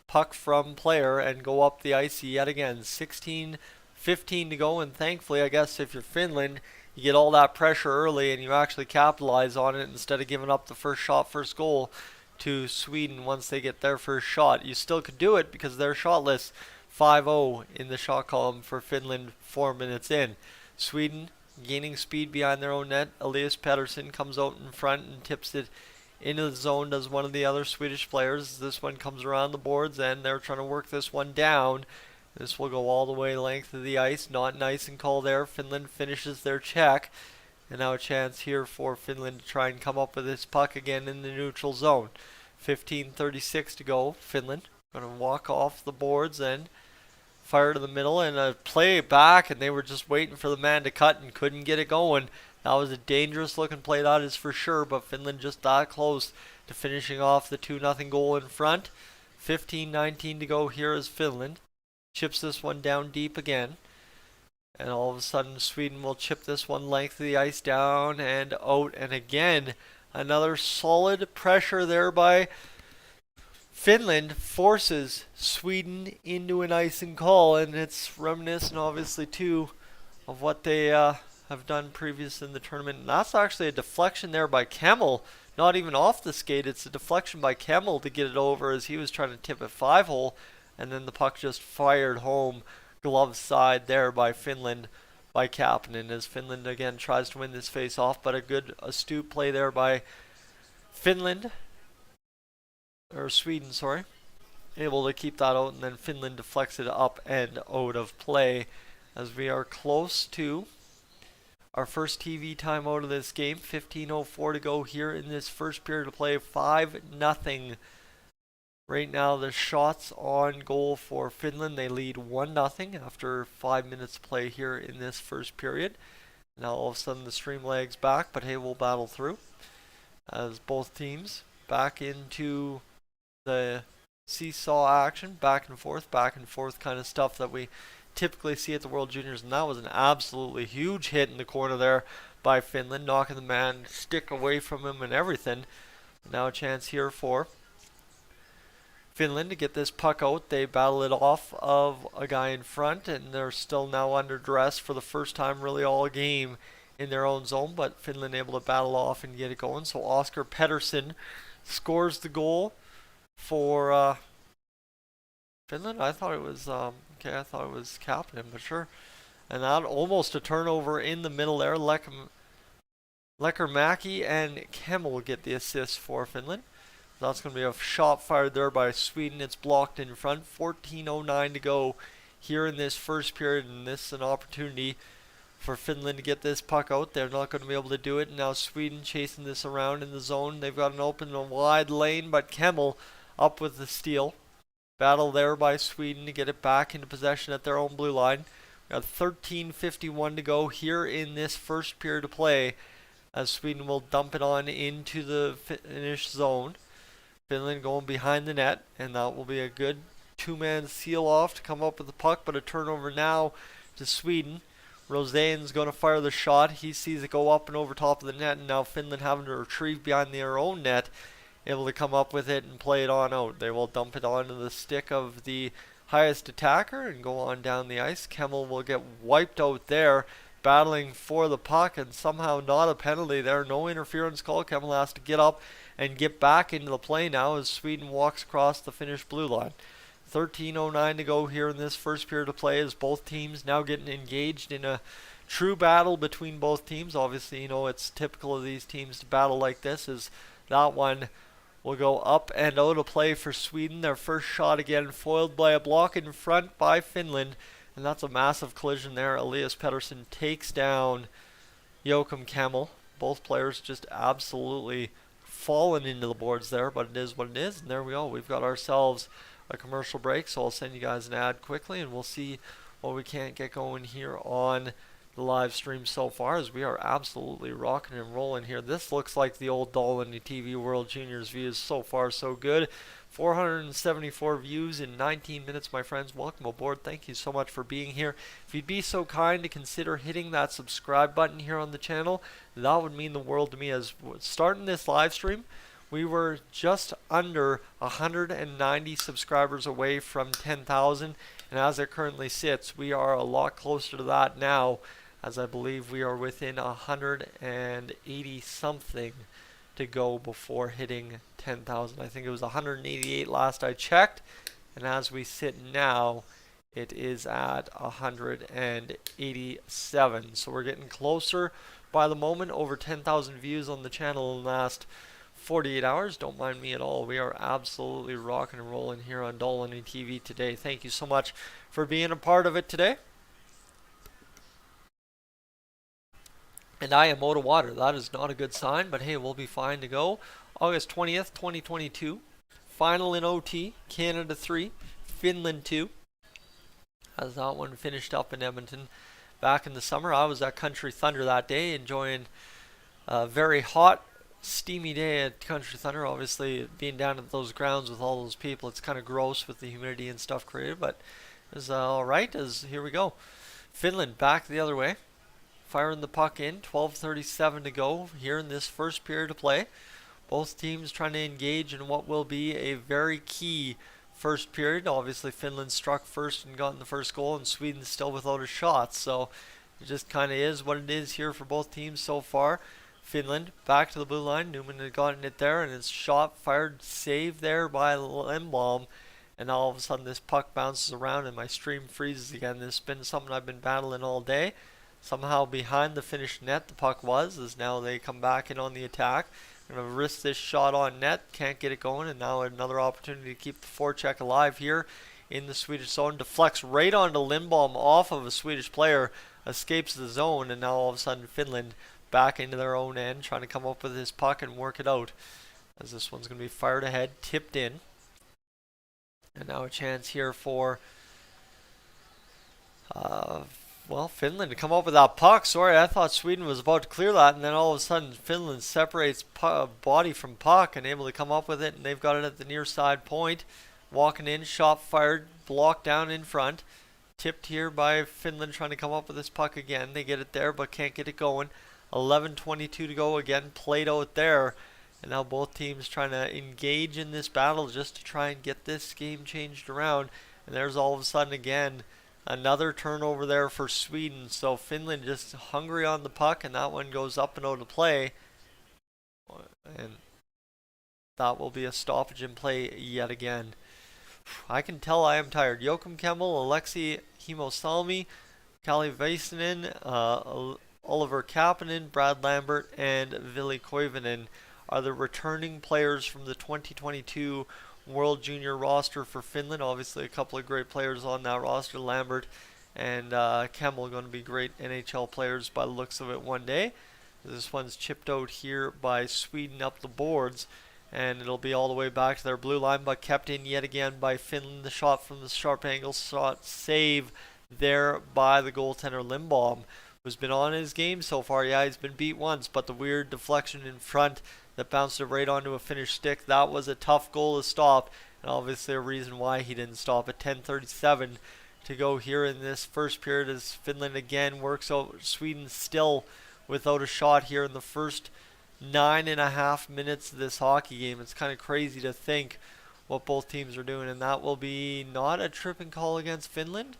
puck from player, and go up the ice yet again. 16:15 to go, and thankfully, I guess if you're Finland, you get all that pressure early and you actually capitalize on it instead of giving up the first shot, first goal to Sweden once they get their first shot. You still could do it because they're shotless. 5-0 in the shot column for Finland 4 minutes in. Sweden gaining speed behind their own net. Elias Pettersson comes out in front and tips it into the zone, does one of the other Swedish players. This one comes around the boards and they're trying to work this one down. This will go all the way length of the ice. Not nice and call there. Finland finishes their check. And now a chance here for Finland to try and come up with this puck again in the neutral zone. 15:36 to go. Finland going to walk off the boards and fire to the middle, and a play back, and they were just waiting for the man to cut and couldn't get it going. That was a dangerous looking play, that is for sure, but Finland just that close to finishing off the 2-0 goal in front. 15:19 to go here as Finland chips this one down deep again. And all of a sudden Sweden will chip this one length of the ice down and out. And again, another solid pressure there by Finland forces Sweden into an icing call. And it's reminiscent obviously too of what they have done previous in the tournament. And that's actually a deflection there by Kemmel not even off the skate. It's a deflection by Kemmel to get it over as he was trying to tip a 5-hole, and then the puck just fired home glove side there by Finland, by Kapanen, as Finland again tries to win this face off, but a good astute play there by Finland, or Sweden, sorry, able to keep that out, and then Finland deflects it up and out of play as we are close to our first TV timeout of this game. 15:04 to go here in this first period of play. 5-0. Right now, the shots on goal for Finland. They lead 1-0 after 5 minutes to play here in this first period. Now all of a sudden the stream lags back, but hey, we'll battle through as both teams back into the seesaw action, back and forth kind of stuff that we typically see at the World Juniors, and that was an absolutely huge hit in the corner there by Finland, knocking the man stick away from him and everything. Now a chance here for Finland to get this puck out. They battle it off of a guy in front, and they're still now under duress for the first time really all game in their own zone, but Finland able to battle off and get it going. So Oscar Pettersson scores the goal for Finland. I thought it was I thought it was Kapanen, but sure. And that almost a turnover in the middle there. Lekkerimäki and Kemmel get the assist for Finland. That's going to be a shot fired there by Sweden. It's blocked in front. 14:09 to go here in this first period, and this is an opportunity for Finland to get this puck out. They're not going to be able to do it. Now Sweden chasing this around in the zone. They've got an open and wide lane, but Kemmel up with the steal. Battle there by Sweden to get it back into possession at their own blue line. We got 13:51 to go here in this first period of play as Sweden will dump it on into the Finnish zone. Finland going behind the net, and that will be a good two-man seal off to come up with the puck, but a turnover now to Sweden. Rosén's going to fire the shot. He sees it go up and over top of the net, and now Finland having to retrieve behind their own net, able to come up with it and play it on out. They will dump it onto the stick of the highest attacker and go on down the ice. Kemmel will get wiped out there, battling for the puck, and somehow not a penalty there. No interference call. Kemmel has to get up and get back into the play now as Sweden walks across the Finnish blue line. 13:09 to go here in this first period of play as both teams now getting engaged in a true battle between both teams. Obviously, you know, it's typical of these teams to battle like this, as that one will go up and out of play for Sweden. Their first shot again foiled by a block in front by Finland, and that's a massive collision there. Elias Pettersson takes down Joakim Kemmel. Both players just absolutely fallen into the boards there, but it is what it is, and there we go. We've got ourselves a commercial break, so I'll send you guys an ad quickly, and we'll see what we can't get going here on the live stream so far, as we are absolutely rocking and rolling here. This looks like the old Dolly TV World Juniors views. So far so good. 474 views in 19 minutes, my friends. Welcome aboard. Thank you so much for being here. If you'd be so kind to consider hitting that subscribe button here on the channel, that would mean the world to me. As starting this live stream, we were just under 190 subscribers away from 10,000, and as it currently sits, we are a lot closer to that now, as I believe we are within 180 something to go before hitting 10,000. I think it was 188 last I checked, and as we sit now, it is at 187. So we're getting closer by the moment. Over 10,000 views on the channel in the last 48 hours. Don't mind me at all. We are absolutely rocking and rolling here on Dolly TV today. Thank you so much for being a part of it today. And I am out of water. That is not a good sign, but hey, we'll be fine to go. August 20th, 2022. Final in OT. Canada 3, Finland 2. As that one finished up in Edmonton back in the summer. I was at Country Thunder that day, enjoying a very hot, steamy day at Country Thunder. Obviously, being down at those grounds with all those people, it's kind of gross with the humidity and stuff created, but it was alright. As here we go. Finland back the other way. Firing the puck in, 12:37 to go here in this first period of play. Both teams trying to engage in what will be a very key first period. Obviously, Finland struck first and gotten the first goal, and Sweden still without a shot. So it just kind of is what it is here for both teams so far. Finland back to the blue line. Newman had gotten it there, and his shot fired, saved there by Lindblom. And all of a sudden this puck bounces around and my stream freezes again. This has been something I've been battling all day. Somehow behind the Finnish net the puck was, as now they come back in on the attack. Going to risk this shot on net, can't get it going, and now another opportunity to keep the forecheck alive here in the Swedish zone. Deflects right onto Lindblom off of a Swedish player, escapes the zone, and now all of a sudden Finland back into their own end, trying to come up with this puck and work it out. As this one's going to be fired ahead, tipped in. And now a chance here for, Finland to come up with that puck. Sorry, I thought Sweden was about to clear that, and then all of a sudden Finland separates body from puck and able to come up with it, and they've got it at the near side point. Walking in, shot fired, blocked down in front. Tipped here by Finland trying to come up with this puck again. They get it there, but can't get it going. 11:22 to go again, played out there. And now both teams trying to engage in this battle just to try and get this game changed around. And there's all of a sudden again another turnover there for Sweden. So Finland just hungry on the puck, and that one goes up and out of play. And that will be a stoppage in play yet again. I can tell I am tired. Joakim Kemmel, Alexei Himosalmi, Kalle Väisänen, Oliver Kapanen, Brad Lambert, and Ville Koivunen are the returning players from the 2022 World Junior roster for Finland. Obviously a couple of great players on that roster. Lambert and Kemmel going to be great NHL players by the looks of it one day. This one's chipped out here by Sweden up the boards, and it'll be all the way back to their blue line, but kept in yet again by Finland. The shot from the sharp angle shot save there by the goaltender Lindblom, who's been on his game so far. Yeah, he's been beat once, but the weird deflection in front that bounced it right onto a Finnish stick, that was a tough goal to stop, and obviously a reason why he didn't stop at 10:37 to go here in this first period, as Finland again works out. Sweden still without a shot here in the first 9.5 minutes of this hockey game. It's kind of crazy to think what both teams are doing, and that will be not a tripping call against Finland,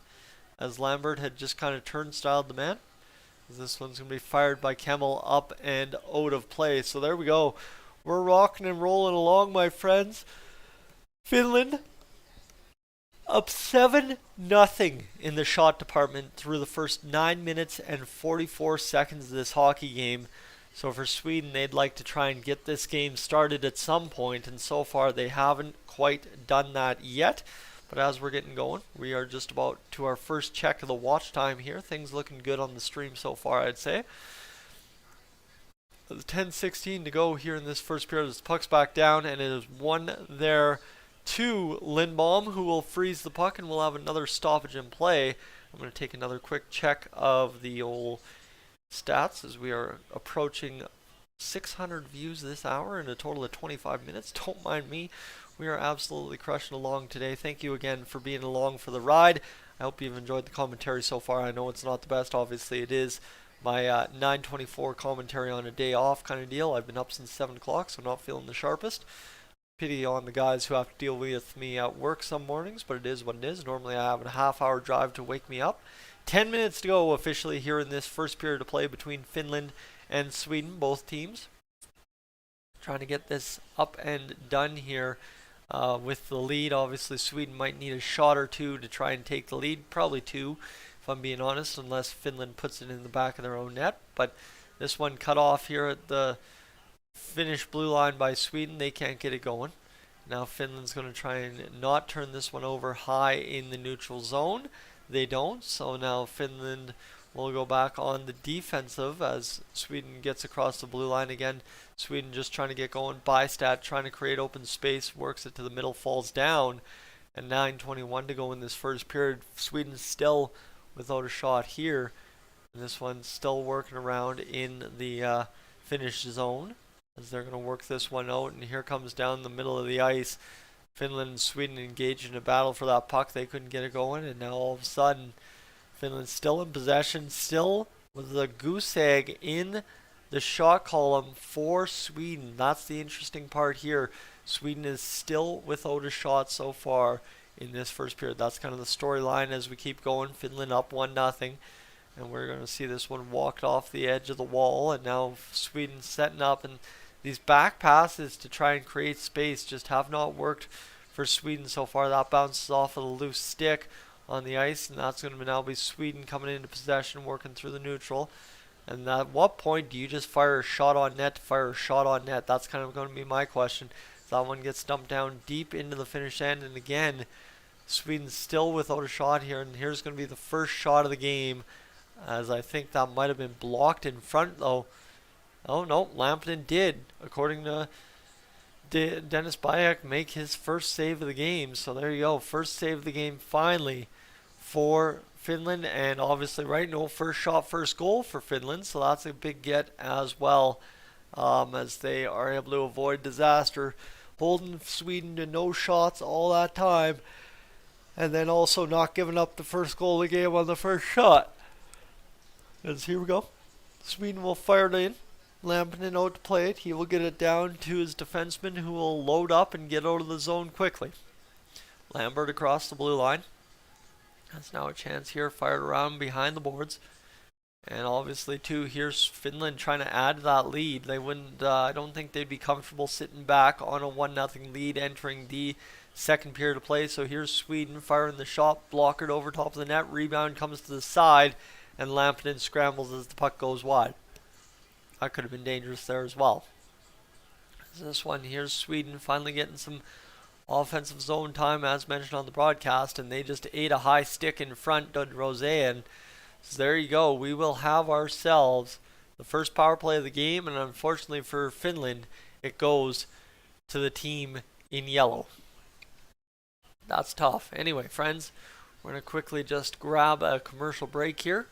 as Lambert had just kind of turnstiled the man. This one's going to be fired by Kemmel up and out of play. So there we go. We're rocking and rolling along, my friends. Finland up 7-0 in the shot department through the first 9 minutes and 44 seconds of this hockey game. So for Sweden, they'd like to try and get this game started at some point, and so far they haven't quite done that yet. But as we're getting going, we are just about to our first check of the watch time here. Things looking good on the stream so far, I'd say. 10:16 to go here in this first period. This puck's back down, and it is one there to Lindblom, who will freeze the puck, and we'll have another stoppage in play. I'm going to take another quick check of the old stats as we are approaching 600 views this hour in a total of 25 minutes. Don't mind me. We are absolutely crushing along today. Thank you again for being along for the ride. I hope you've enjoyed the commentary so far. I know it's not the best. Obviously, it is my 9:24 commentary on a day off kind of deal. I've been up since 7 o'clock, so I'm not feeling the sharpest. Pity on the guys who have to deal with me at work some mornings, but it is what it is. Normally, I have a half-hour drive to wake me up. 10 minutes to go officially here in this first period of play between Finland and Sweden, both teams. Trying to get this up and done here. With the lead, obviously Sweden might need a shot or two to try and take the lead. Probably two, if I'm being honest, unless Finland puts it in the back of their own net. But this one cut off here at the Finnish blue line by Sweden. They can't get it going. Now Finland's going to try and not turn this one over high in the neutral zone. They don't, so now Finland will go back on the defensive as Sweden gets across the blue line again. Sweden just trying to get going. Bystad trying to create open space, works it to the middle, falls down. And 9:21 to go in this first period. Sweden still without a shot here. And this one's still working around in the Finnish zone as they're going to work this one out. And here comes down the middle of the ice. Finland and Sweden engaged in a battle for that puck. They couldn't get it going, and now all of a sudden Finland's still in possession, still with a goose egg in the shot column for Sweden. That's the interesting part here. Sweden is still without a shot so far in this first period. That's kind of the storyline as we keep going. Finland up 1-0. And we're going to see this one walked off the edge of the wall, and now Sweden setting up, and these back passes to try and create space just have not worked for Sweden so far. That bounces off of the loose stick on the ice, and that's going to now be Sweden coming into possession, working through the neutral. And at what point do you just fire a shot on net to fire a shot on net? That's kind of going to be my question. That one gets dumped down deep into the finish end, and again, Sweden still without a shot here, and here's going to be the first shot of the game, as I think that might have been blocked in front though. Oh no, Lampinen did, according to Dennis Bayek, make his first save of the game. So there you go, first save of the game finally for Finland, and obviously right, no first shot, first goal for Finland, so that's a big get as well, as they are able to avoid disaster, holding Sweden to no shots all that time, and then also not giving up the first goal of the game on the first shot. As here we go, Sweden will fire it in. Lampinen out to play it. He will get it down to his defenseman, who will load up and get out of the zone quickly. Lambert across the blue line. That's now a chance here, fired around behind the boards. And obviously too, here's Finland trying to add to that lead. They wouldn't, I don't think they'd be comfortable sitting back on a 1-0 lead entering the second period of play. So here's Sweden firing the shot, blockered over top of the net. Rebound comes to the side, and Lampinen scrambles as the puck goes wide. That could have been dangerous there as well. This one, here's Sweden finally getting some offensive zone time, as mentioned on the broadcast, and they just ate a high stick in front to Rosén. So there you go. We will have ourselves the first power play of the game, and unfortunately for Finland, it goes to the team in yellow. That's tough. Anyway, friends, we're going to quickly just grab a commercial break here,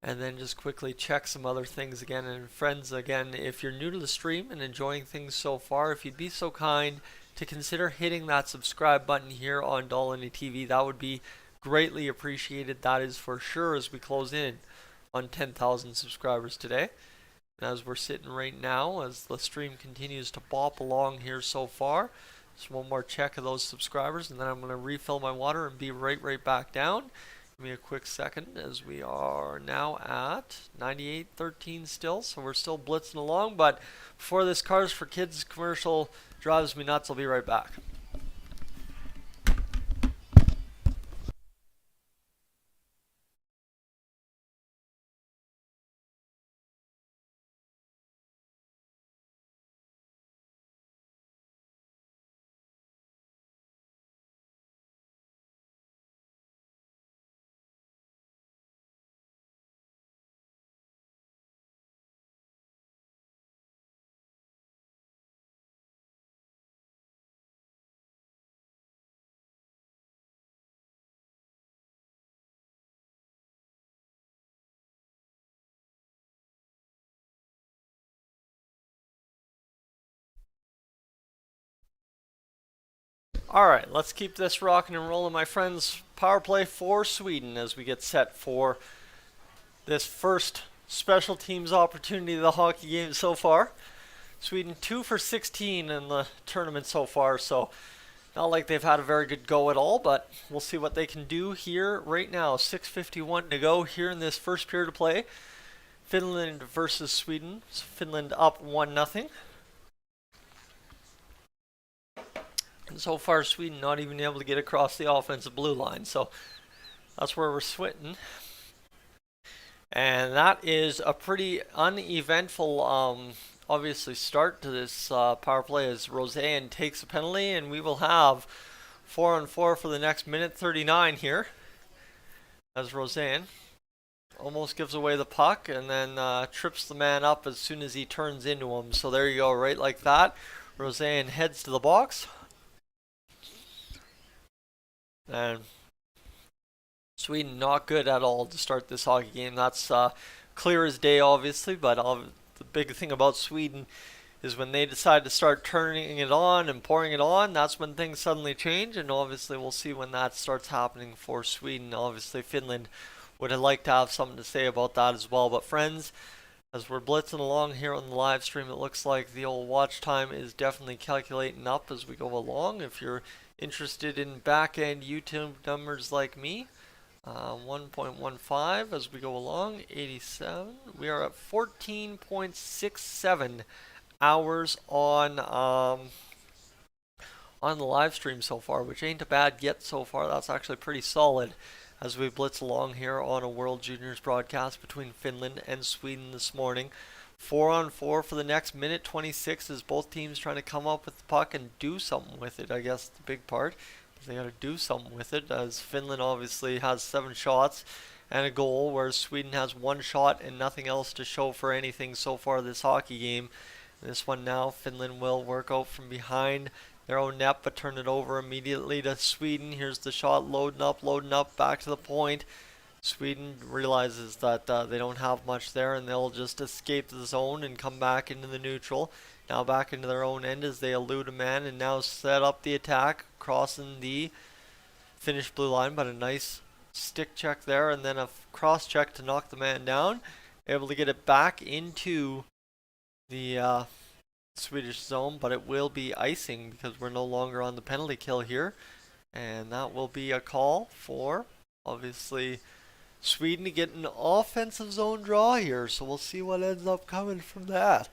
and then just quickly check some other things again. And friends, again, if you're new to the stream and enjoying things so far, if you'd be so kind to consider hitting that subscribe button here on Dolany TV, that would be greatly appreciated. That is for sure, as we close in on 10,000 subscribers today. And as we're sitting right now, as the stream continues to bop along here so far, just one more check of those subscribers, and then I'm going to refill my water and be right back down. Give me a quick second, as we are now at 98.13 still, so we're still blitzing along. But before this Cars for Kids commercial drives me nuts, I'll be right back. Alright, let's keep this rocking and rolling, my friends. Power play for Sweden as we get set for this first special teams opportunity of the hockey game so far. Sweden 2 for 16 in the tournament so far, so not like they've had a very good go at all, but we'll see what they can do here right now. 6:51 to go here in this first period of play. Finland versus Sweden. Finland up 1-0. And so far, Sweden not even able to get across the offensive blue line. So that's where we're switching. And that is a pretty uneventful, obviously, start to this power play, as Rosén takes a penalty. And we will have 4-on-4 for the next minute 39 here, as Rosén almost gives away the puck and then trips the man up as soon as he turns into him. So there you go, right like that. Rosén heads to the box. And Sweden not good at all to start this hockey game. That's clear as day, obviously, but the big thing about Sweden is when they decide to start turning it on and pouring it on, that's when things suddenly change, and obviously we'll see when that starts happening for Sweden. Obviously Finland would have liked to have something to say about that as well. But friends, as we're blitzing along here on the live stream, it looks like the old watch time is definitely calculating up as we go along. If you're interested in back-end YouTube numbers like me, 1.15 as we go along. 87. We are at 14.67 hours on the live stream so far, which ain't a bad get so far. That's actually pretty solid as we blitz along here on a World Juniors broadcast between Finland and Sweden this morning. 4-on-4 for the next minute 26 as both teams trying to come up with the puck and do something with it. I guess the big part is they got to do something with it, as Finland obviously has 7 shots and a goal, whereas Sweden has 1 shot and nothing else to show for anything so far this hockey game. This one now, Finland will work out from behind their own net, but turn it over immediately to Sweden. Here's the shot, loading up, back to the point. Sweden realizes that they don't have much there, and they'll just escape the zone and come back into the neutral. Now back into their own end as they elude a man and now set up the attack, crossing the Finnish blue line, but a nice stick check there, and then a cross check to knock the man down. Able to get it back into the Swedish zone, but it will be icing because we're no longer on the penalty kill here, and that will be a call for obviously Sweden to get an offensive zone draw here, so we'll see what ends up coming from that.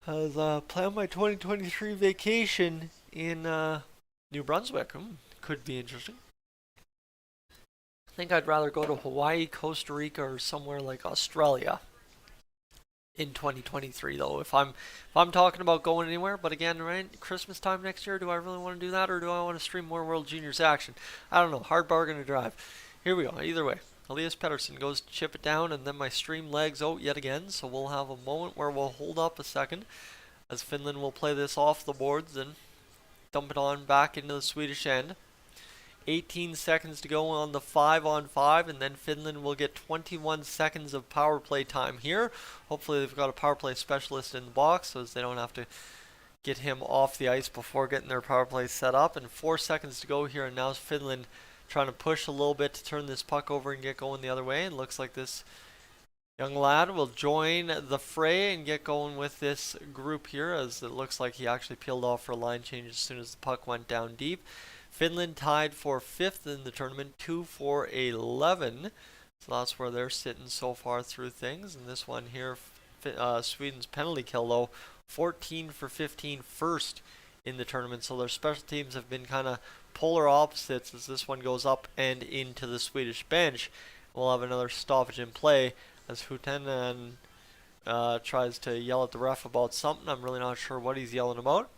As plan my 2023 vacation in New Brunswick. Could be interesting. I think I'd rather go to Hawaii, Costa Rica, or somewhere like Australia in 2023 though, if I'm talking about going anywhere. But again, right, Christmas time next year, do I really want to do that, or do I want to stream more World Juniors action? I don't know. Hard bargain to drive. Here we go. Either way, Elias Pettersson goes to chip it down, and then my stream lags out yet again, so we'll have a moment where we'll hold up a second as Finland will play this off the boards and dump it on back into the Swedish end. 18 seconds to go on the 5-on-5, and then Finland will get 21 seconds of power play time here. Hopefully they've got a power play specialist in the box so as they don't have to get him off the ice before getting their power play set up. And 4 seconds to go here, and now Finland trying to push a little bit to turn this puck over and get going the other way. And looks like this young lad will join the fray and get going with this group here, as it looks like he actually peeled off for a line change as soon as the puck went down deep. Finland tied for 5th in the tournament, 2 for 11. So that's where they're sitting so far through things. And this one here, Sweden's penalty kill though, 14 for 15, first in the tournament. So their special teams have been kind of polar opposites as this one goes up and into the Swedish bench. We'll have another stoppage in play as Hutanen tries to yell at the ref about something. I'm really not sure what he's yelling about,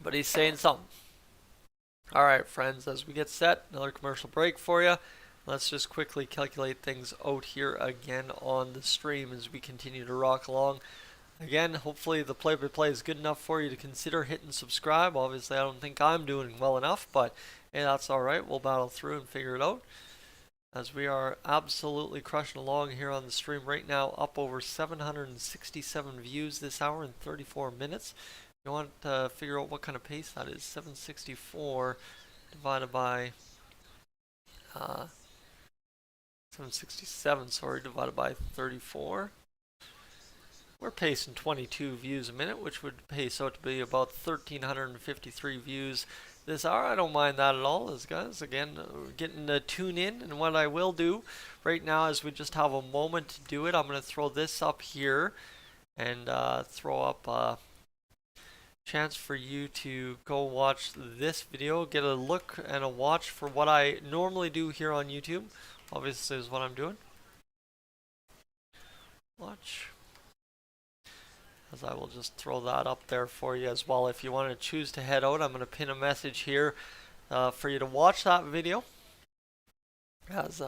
but he's saying something. Alright friends, as we get set, another commercial break for you. Let's just quickly calculate things out here again on the stream as we continue to rock along. Again, hopefully the play-by-play is good enough for you to consider hitting subscribe. Obviously I don't think I'm doing well enough, but hey, that's alright. We'll battle through and figure it out, as we are absolutely crushing along here on the stream right now, up over 767 views this hour in 34 minutes. You want to figure out what kind of pace that is. 764 divided by 767, sorry, divided by 34. We're pacing 22 views a minute, which would pace out to be about 1,353 views this hour. I don't mind that at all, as guys, again, getting to tune in. And what I will do right now is we just have a moment to do it. I'm going to throw this up here and throw up chance for you to go watch this video, get a look and a watch for what I normally do here on YouTube. Obviously is what I'm doing. Watch, as I will just throw that up there for you as well. If you want to choose to head out, I'm going to pin a message here for you to watch that video, as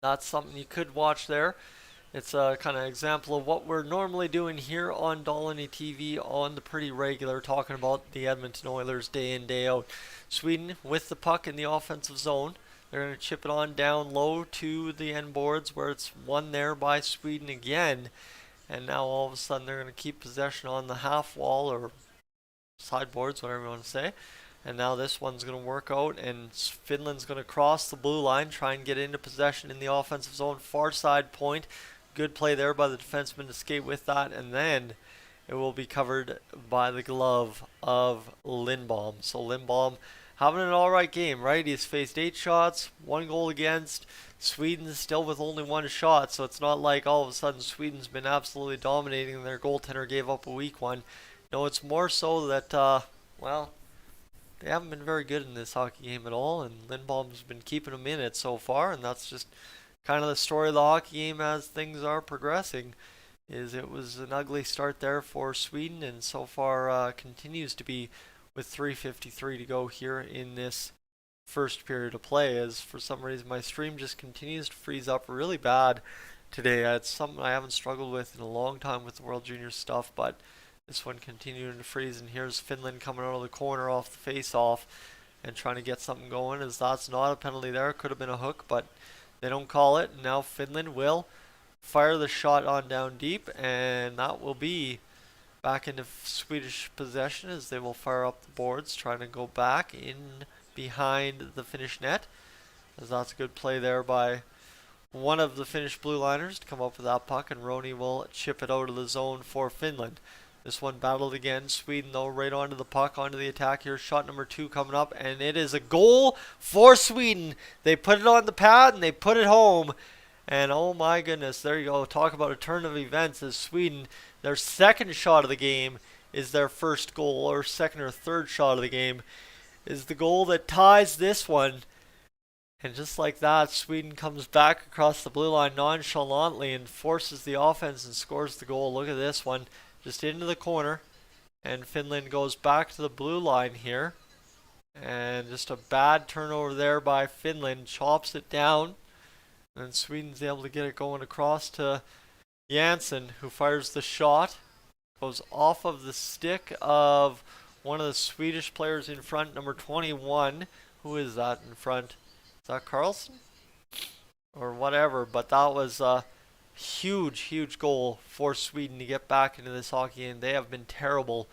that's something you could watch there. It's a kind of example of what we're normally doing here on Dolany TV on the pretty regular, talking about the Edmonton Oilers day in, day out. Sweden with the puck in the offensive zone. They're going to chip it on down low to the end boards, where it's won there by Sweden again. And now all of a sudden they're going to keep possession on the half wall, or sideboards, whatever you want to say. And now this one's going to work out, and Finland's going to cross the blue line, try and get into possession in the offensive zone, far side point. Good play there by the defenseman to skate with that, and then it will be covered by the glove of Lindbaum. So Lindbaum having an alright game, right? He's faced 8 shots, 1 goal against. Sweden's still with only 1 shot, so it's not like all of a sudden Sweden's been absolutely dominating and their goaltender gave up a weak one. No, it's more so that, well, they haven't been very good in this hockey game at all, and Lindblom's been keeping them in it so far, and that's just kind of the story of the hockey game as things are progressing. Is it was an ugly start there for Sweden, and so far continues to be with 3:53 to go here in this first period of play. As for some reason my stream just continues to freeze up really bad today. It's something I haven't struggled with in a long time with the World Junior stuff, but this one continuing to freeze. And here's Finland coming out of the corner off the face-off and trying to get something going, as that's not a penalty there. Could have been a hook, but they don't call it. And now Finland will fire the shot on down deep, and that will be back into Swedish possession as they will fire up the boards, trying to go back in behind the Finnish net, as that's a good play there by one of the Finnish blue liners to come up with that puck, and Roni will chip it out of the zone for Finland. This one battled again. Sweden though right onto the puck, onto the attack here. Shot number 2 coming up, and it is a goal for Sweden. They put it on the pad and they put it home. And oh my goodness, there you go. Talk about a turn of events as Sweden, their second shot of the game is their first goal, or second or third shot of the game is the goal that ties this one. And just like that, Sweden comes back across the blue line nonchalantly and forces the offense and scores the goal. Look at this one, just into the corner. And Finland goes back to the blue line here. And just a bad turnover there by Finland, chops it down. And Sweden's able to get it going across to Janssen, who fires the shot. Goes off of the stick of one of the Swedish players in front, number 21. Who is that in front? Is that Carlson? Or whatever. But that was a huge, huge goal for Sweden to get back into this hockey game. They have been terrible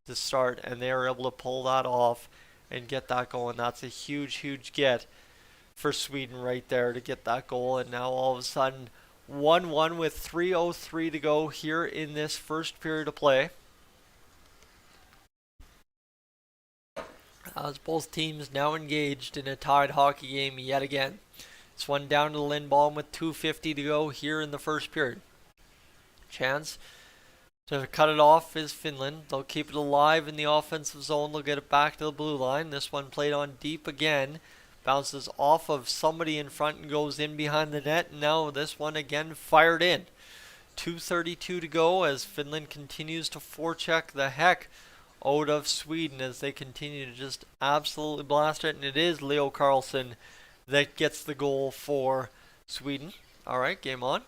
to start, and they are able to pull that off and get that going. That's a huge, huge get for Sweden right there to get that goal. And now all of a sudden 1-1 with 3:03 to go here in this first period of play, as both teams now engaged in a tied hockey game yet again. This one down to Lindblom with 2:50 to go here in the first period. Chance to cut it off is Finland. They'll keep it alive in the offensive zone. They'll get it back to the blue line. This one played on deep again. Bounces off of somebody in front and goes in behind the net. And now this one again fired in. 2:32 to go as Finland continues to forecheck the heck out of Sweden as they continue to just absolutely blast it. And it is Leo Carlson that gets the goal for Sweden. Alright, game on.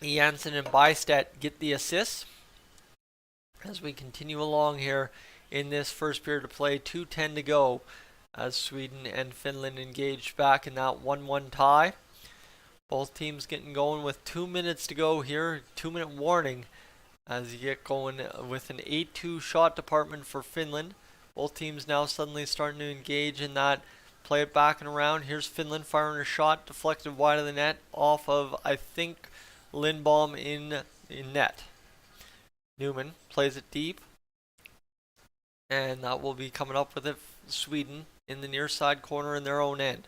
Janssen and Bystedt get the assists as we continue along here in this first period of play. 2:10 to go as Sweden and Finland engaged back in that 1-1 tie. Both teams getting going with 2 minutes to go here. 2-minute warning as you get going with an 8-2 shot department for Finland. Both teams now suddenly starting to engage in that play it back and around. Here's Finland firing a shot deflected wide of the net off of, I think, Lindblom in net. Newman plays it deep, and that will be coming up with it. Sweden in the near side corner in their own end.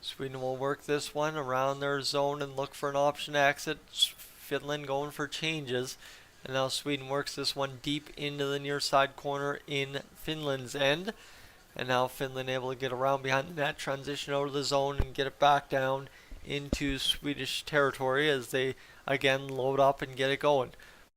Sweden will work this one around their zone and look for an option to exit. Finland going for changes. And now Sweden works this one deep into the near side corner in Finland's end. And now Finland able to get around behind the net, transition out of the zone and get it back down into Swedish territory as they again load up and get it going.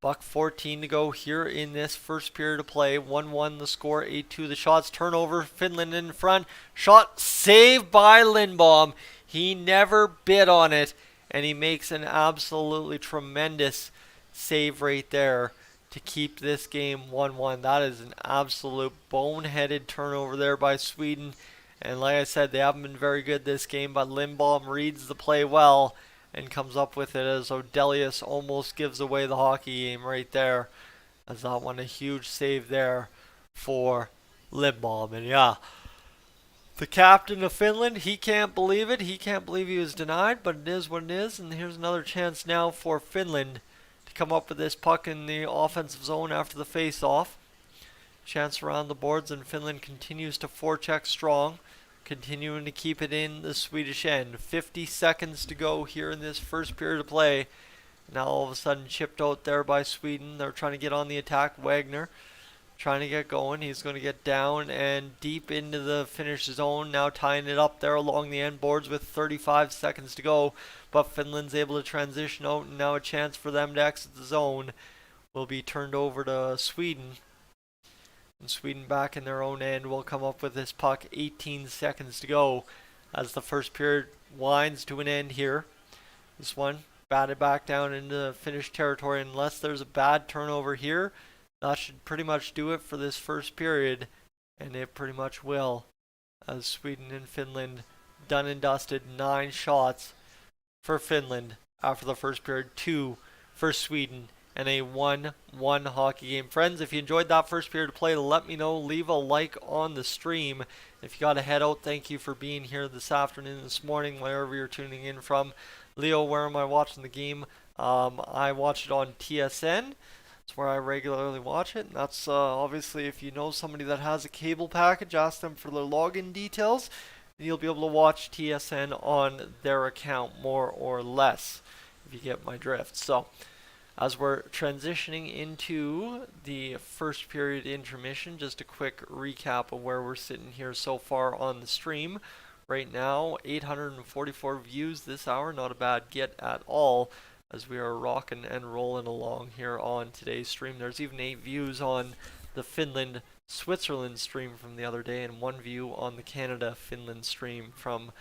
$1:14 to go here in this first period of play. 1-1 the score, 8-2 the shots. Turnover, Finland in front. Shot saved by Lindblom. He never bid on it, and he makes an absolutely tremendous save right there to keep this game 1-1. That is an absolute boneheaded turnover there by Sweden. And like I said, they haven't been very good this game, but Lindblom reads the play well and comes up with it as Odelius almost gives away the hockey game right there. As that one a huge save there for Lindblom. And yeah, the captain of Finland, he can't believe it. He can't believe he was denied, but it is what it is. And here's another chance now for Finland to come up with this puck in the offensive zone after the face-off. chance around the boards, and Finland continues to forecheck strong, continuing to keep it in the Swedish end. 50 seconds to go here in this first period of play. Now all of a sudden chipped out there by Sweden. They're trying to get on the attack. Wagner trying to get going. He's going to get down and deep into the Finnish zone. Now tying it up there along the end boards with 35 seconds to go. But Finland's able to transition out, and now a chance for them to exit the zone will be turned over to Sweden. And Sweden back in their own end will come up with this puck. 18 seconds to go as the first period winds to an end here. This one batted back down into Finnish territory. Unless there's a bad turnover here, that should pretty much do it for this first period, and it pretty much will, as Sweden and Finland done and dusted. 9 shots for Finland after the first period, 2 for Sweden, and a 1-1 hockey game. Friends, if you enjoyed that first period of play, let me know. Leave a like on the stream. If you got to head out, thank you for being here this afternoon, this morning, wherever you're tuning in from. Leo, where am I watching the game? I watch it on TSN. That's where I regularly watch it. And that's obviously, if you know somebody that has a cable package, ask them for their login details. And you'll be able to watch TSN on their account, more or less, if you get my drift. So, as we're transitioning into the first period intermission, just a quick recap of where we're sitting here so far on the stream. Right now, 844 views this hour, not a bad get at all, as we are rocking and rolling along here on today's stream. There's even 8 views on the Finland-Switzerland stream from the other day, and 1 view on the Canada-Finland stream from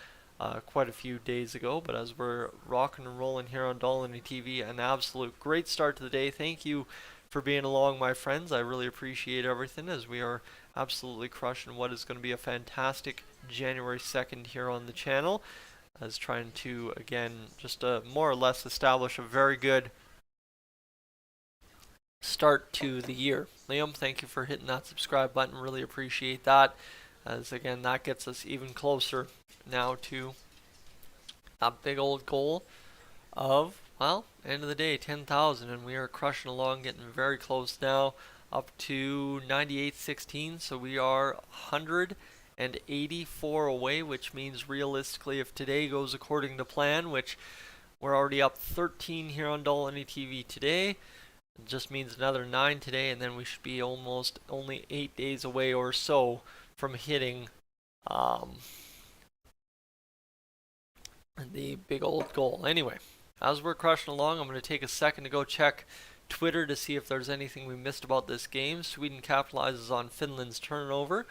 quite a few days ago. But as we're rocking and rolling here on Dolany TV, an absolute great start to the day. Thank you for being along, my friends. I really appreciate everything, as we are absolutely crushing what is going to be a fantastic January 2nd here on the channel, as trying to, again, just more or less establish a very good start to the year. Liam, thank you for hitting that subscribe button. Really appreciate that, as again, that gets us even closer now to that big old goal of, well, end of the day, 10,000, and we are crushing along, getting very close now, up to 9816. So we are 184 away, which means realistically, if today goes according to plan, which we're already up 13 here on Dolany TV today, it just means another 9 today, and then we should be almost only 8 days away or so from hitting the big old goal. Anyway, as we're crushing along, I'm going to take a second to go check Twitter to see if there's anything we missed about this game. Sweden capitalizes on Finland's turnover.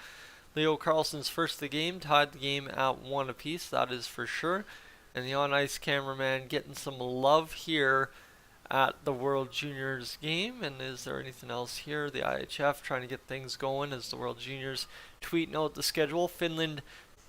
Leo Carlson's first of the game tied the game at 1 apiece, that is for sure. And the on-ice cameraman getting some love here at the World Juniors game. And is there anything else here? The IHF trying to get things going as the World Juniors tweeting out the schedule. Finland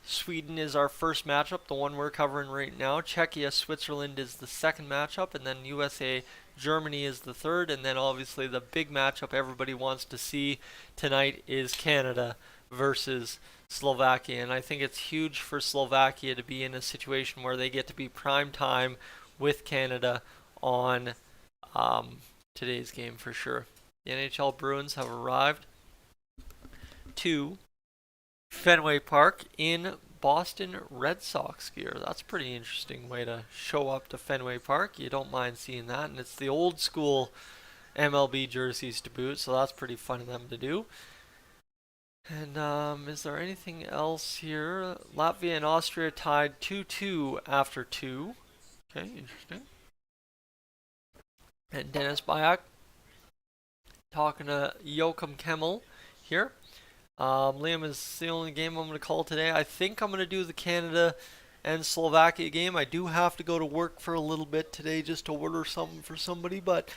Sweden is our first matchup, the one we're covering right now. Czechia Switzerland is the second matchup, and then USA Germany is the third, and then obviously the big matchup everybody wants to see tonight is Canada versus Slovakia. And I think it's huge for Slovakia to be in a situation where they get to be prime time with Canada on today's game for sure. The NHL Bruins have arrived to Fenway Park in Boston Red Sox gear. That's a pretty interesting way to show up to Fenway Park. You don't mind seeing that, and it's the old school MLB jerseys to boot, so that's pretty fun of them to do. And is there anything else here? Latvia and Austria tied 2-2 after 2. Okay, interesting. And Dennis Bayak talking to Joachim Kemmel here. Liam, is the only game I'm going to call today. I think I'm going to do the Canada and Slovakia game. I do have to go to work for a little bit today just to order something for somebody, but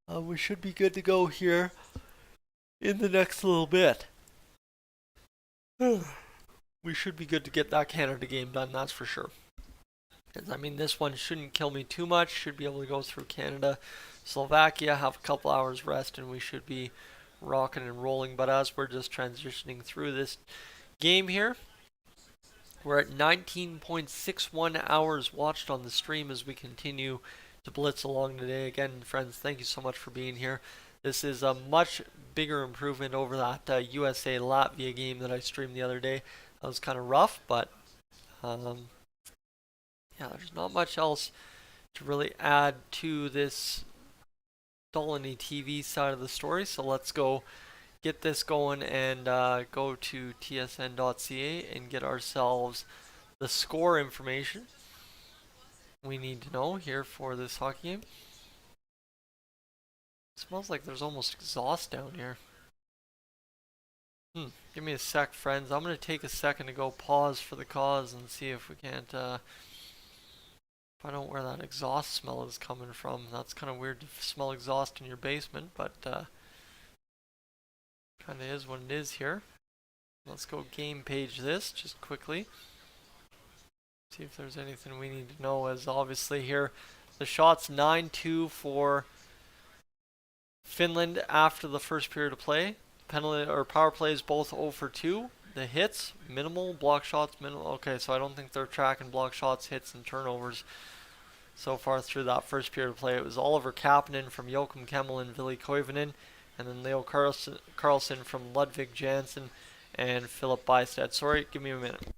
we should be good to go here in the next little bit. We should be good to get that Canada game done, that's for sure. Because, I mean, this one shouldn't kill me too much. Should be able to go through Canada, Slovakia, have a couple hours rest, and we should be rocking and rolling. But as we're just transitioning through this game here, we're at 19.61 hours watched on the stream as we continue to blitz along today. Again, friends, thank you so much for being here. This is a much bigger improvement over that USA Latvia game that I streamed the other day. That was kind of rough, but yeah, there's not much else to really add to this Dolany TV side of the story. So let's go get this going and go to tsn.ca and get ourselves the score information we need to know here for this hockey game. It smells like there's almost exhaust down here. Give me a sec, friends. I'm going to take a second to go pause for the cause and see if we can't find out where that exhaust smell is coming from. That's kind of weird to smell exhaust in your basement, but kind of is what it is here. Let's go game page this just quickly. See if there's anything we need to know, as obviously here the shot's 9-2 for Finland after the first period of play. Penalty or power plays both 0 for 2. The hits minimal, block shots minimal. Okay, so I don't think they're tracking block shots, hits, and turnovers so far through that first period of play. It was Oliver Kapanen from Joakim Kemmel and Ville Koivunen, and then Leo Carlson from Ludvig Jansen and Philip Bystad. Sorry, give me a minute.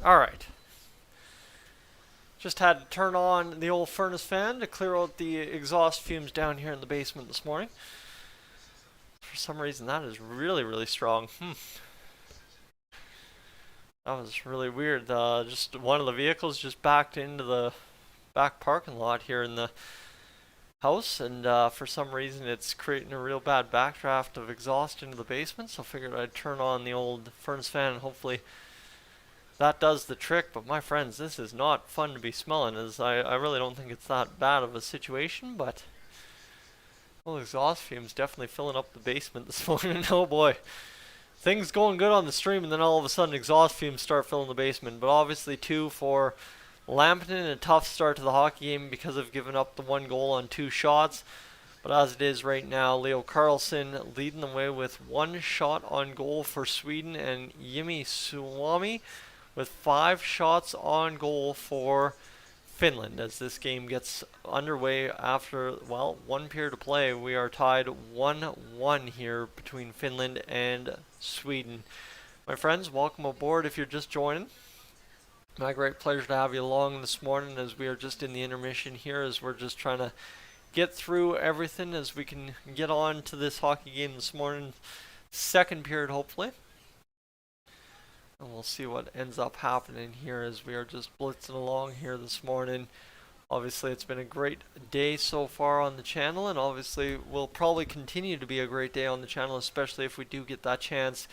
Alright. Just had to turn on the old furnace fan to clear out the exhaust fumes down here in the basement this morning. For some reason that is really, really strong. That was really weird. Just one of the vehicles just backed into the back parking lot here in the house, and for some reason it's creating a real bad backdraft of exhaust into the basement, so I figured I'd turn on the old furnace fan and hopefully that does the trick. But my friends, this is not fun to be smelling, as I really don't think it's that bad of a situation, but well, exhaust fumes definitely filling up the basement this morning. Oh boy. Things going good on the stream, and then all of a sudden exhaust fumes start filling the basement. But obviously 2 for Lampinen, a tough start to the hockey game because of giving up the 1 goal on 2 shots. But as it is right now, Leo Carlson leading the way with 1 shot on goal for Sweden, and Jimmy Suomi with 5 shots on goal for Finland. As this game gets underway after, well, 1 period of play, we are tied 1-1 here between Finland and Sweden. My friends, welcome aboard if you're just joining. My great pleasure to have you along this morning, as we are just in the intermission here, as we're just trying to get through everything as we can get on to this hockey game this morning. Second period, hopefully. And we'll see what ends up happening here as we are just blitzing along here this morning. Obviously, it's been a great day so far on the channel, and obviously will probably continue to be a great day on the channel, especially if we do get that chance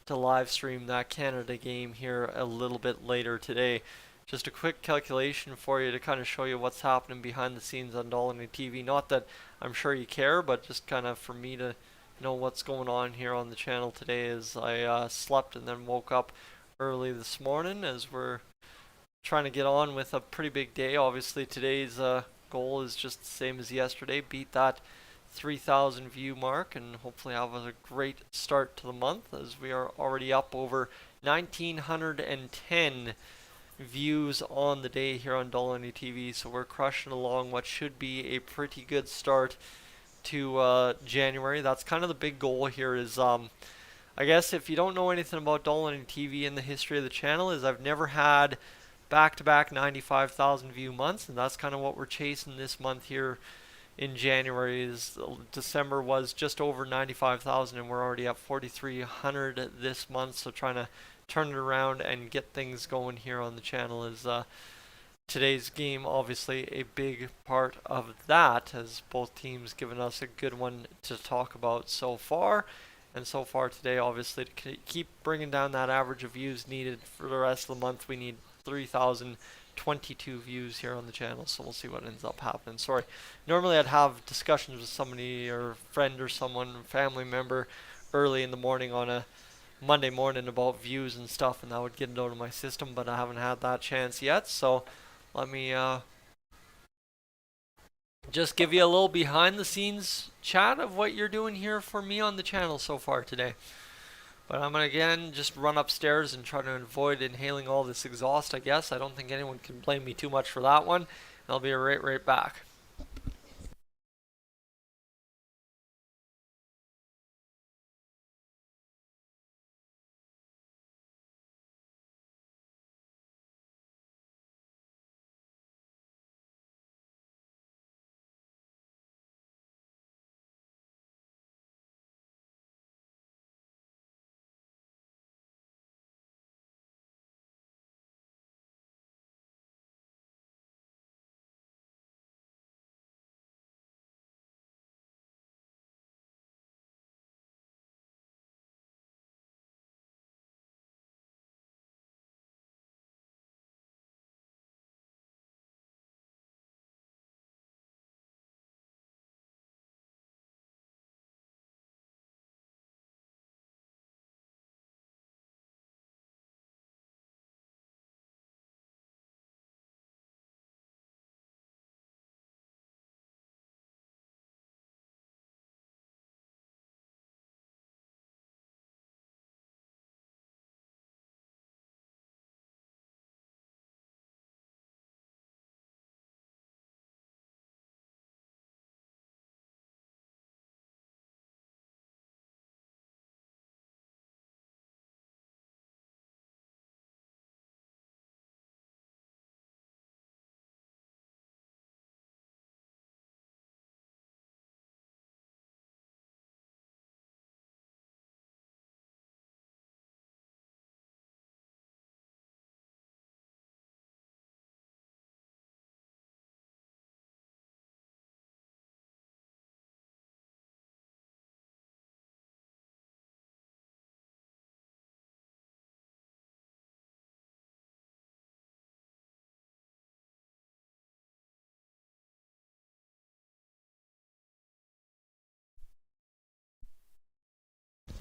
to live stream that Canada game here a little bit later today. Just a quick calculation for you to kind of show you what's happening behind the scenes on Dolany TV. Not that I'm sure you care, but just kind of for me to know what's going on here on the channel today, as I slept and then woke up early this morning as we're trying to get on with a pretty big day. Obviously today's goal is just the same as yesterday, beat that 3,000 view mark, and hopefully have a great start to the month, as we are already up over 1,910 views on the day here on Dolany TV. So we're crushing along what should be a pretty good start to January. That's kind of the big goal here is I guess if you don't know anything about Dolany TV and the history of the channel is I've never had back-to-back 95,000 view months, and that's kind of what we're chasing this month here in January. Is December was just over 95,000 and we're already at 4,300 this month, so trying to turn it around and get things going here on the channel is today's game obviously a big part of that, as both teams given us a good one to talk about so far. And so far today, obviously, to keep bringing down that average of views needed for the rest of the month, we need 3,022 views here on the channel. So we'll see what ends up happening. Sorry. Normally I'd have discussions with somebody or friend or someone, family member, early in the morning on a Monday morning about views and stuff, and that would get it out of my system, but I haven't had that chance yet. So let me just give you a little behind the scenes chat of what you're doing here for me on the channel so far today. But I'm going to again just run upstairs and try to avoid inhaling all this exhaust, I guess. I don't think anyone can blame me too much for that one. I'll be right back.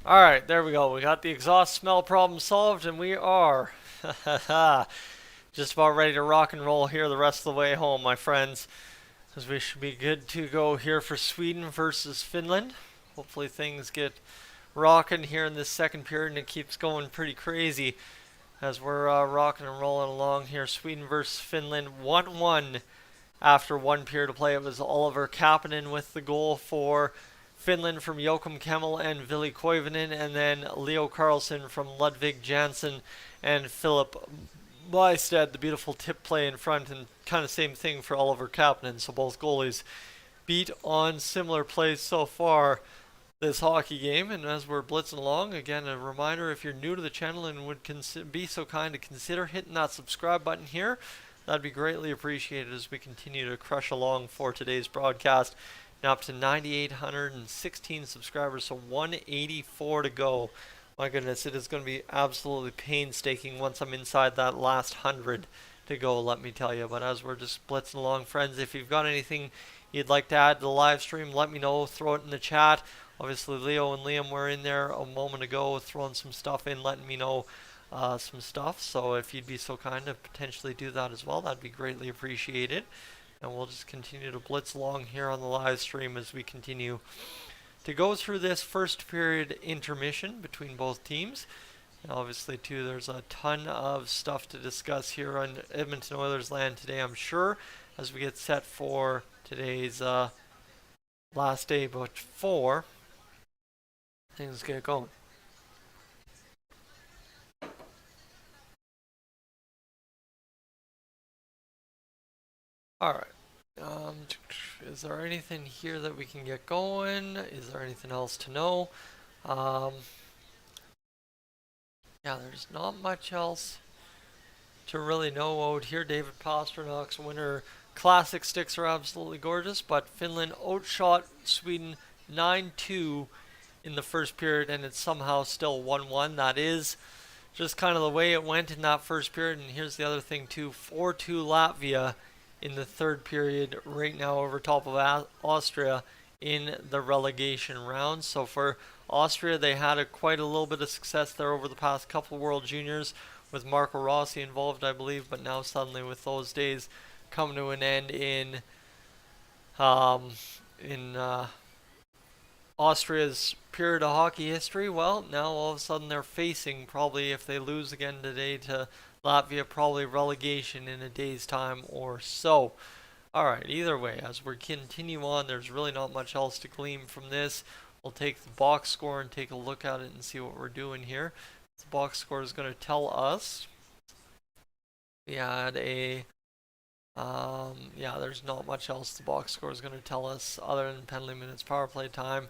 Alright, there we go. We got the exhaust smell problem solved, and we are just about ready to rock and roll here the rest of the way home, my friends. As we should be good to go here for Sweden versus Finland. Hopefully things get rocking here in this second period, and it keeps going pretty crazy as we're rocking and rolling along here. Sweden versus Finland, 1-1 after one period of play. It was Oliver Kapanen with the goal for Finland from Joakim Kemmel and Ville Koivunen, and then Leo Carlson from Ludvig Jansson and Philip Bysted, the beautiful tip play in front, and kind of same thing for Oliver Kapanen. So both goalies beat on similar plays so far this hockey game. And as we're blitzing along, again, a reminder, if you're new to the channel and would be so kind to consider hitting that subscribe button here, that'd be greatly appreciated as we continue to crush along for today's broadcast. Now up to 9,816 subscribers, so 184 to go. My goodness, it is going to be absolutely painstaking once I'm inside that last 100 to go, let me tell you. But as we're just blitzing along, friends, if you've got anything you'd like to add to the live stream, let me know. Throw it in the chat. Obviously, Leo and Liam were in there a moment ago throwing some stuff in, letting me know some stuff. So if you'd be so kind to potentially do that as well, that'd be greatly appreciated. And we'll just continue to blitz along here on the live stream as we continue to go through this first period intermission between both teams. And obviously, too, there's a ton of stuff to discuss here on Edmonton Oilers land today, I'm sure, as we get set for today's last day but 4. Things get going. Alright. Is there anything here that we can get going? Is there anything else to know? Um, yeah, there's not much else to really know out here. David Pasternak's Winter Classic sticks are absolutely gorgeous, but Finland outshot Sweden 9-2 in the first period, and it's somehow still 1-1. That is just kind of the way it went in that first period. And here's the other thing too: 4-2 Latvia in the third period right now over top of Austria in the relegation round. So for Austria, they had quite a little bit of success there over the past couple World Juniors with Marco Rossi involved, I believe, but now suddenly with those days coming to an end um, in Austria's period of hockey history, well, now all of a sudden they're facing, probably if they lose again today to Latvia, probably relegation in a day's time or so. Alright, either way, as we continue on, there's really not much else to glean from this. We'll take the box score and take a look at it and see what we're doing here. The box score is going to tell us we had yeah, there's not much else the box score is going to tell us other than penalty minutes, power play time,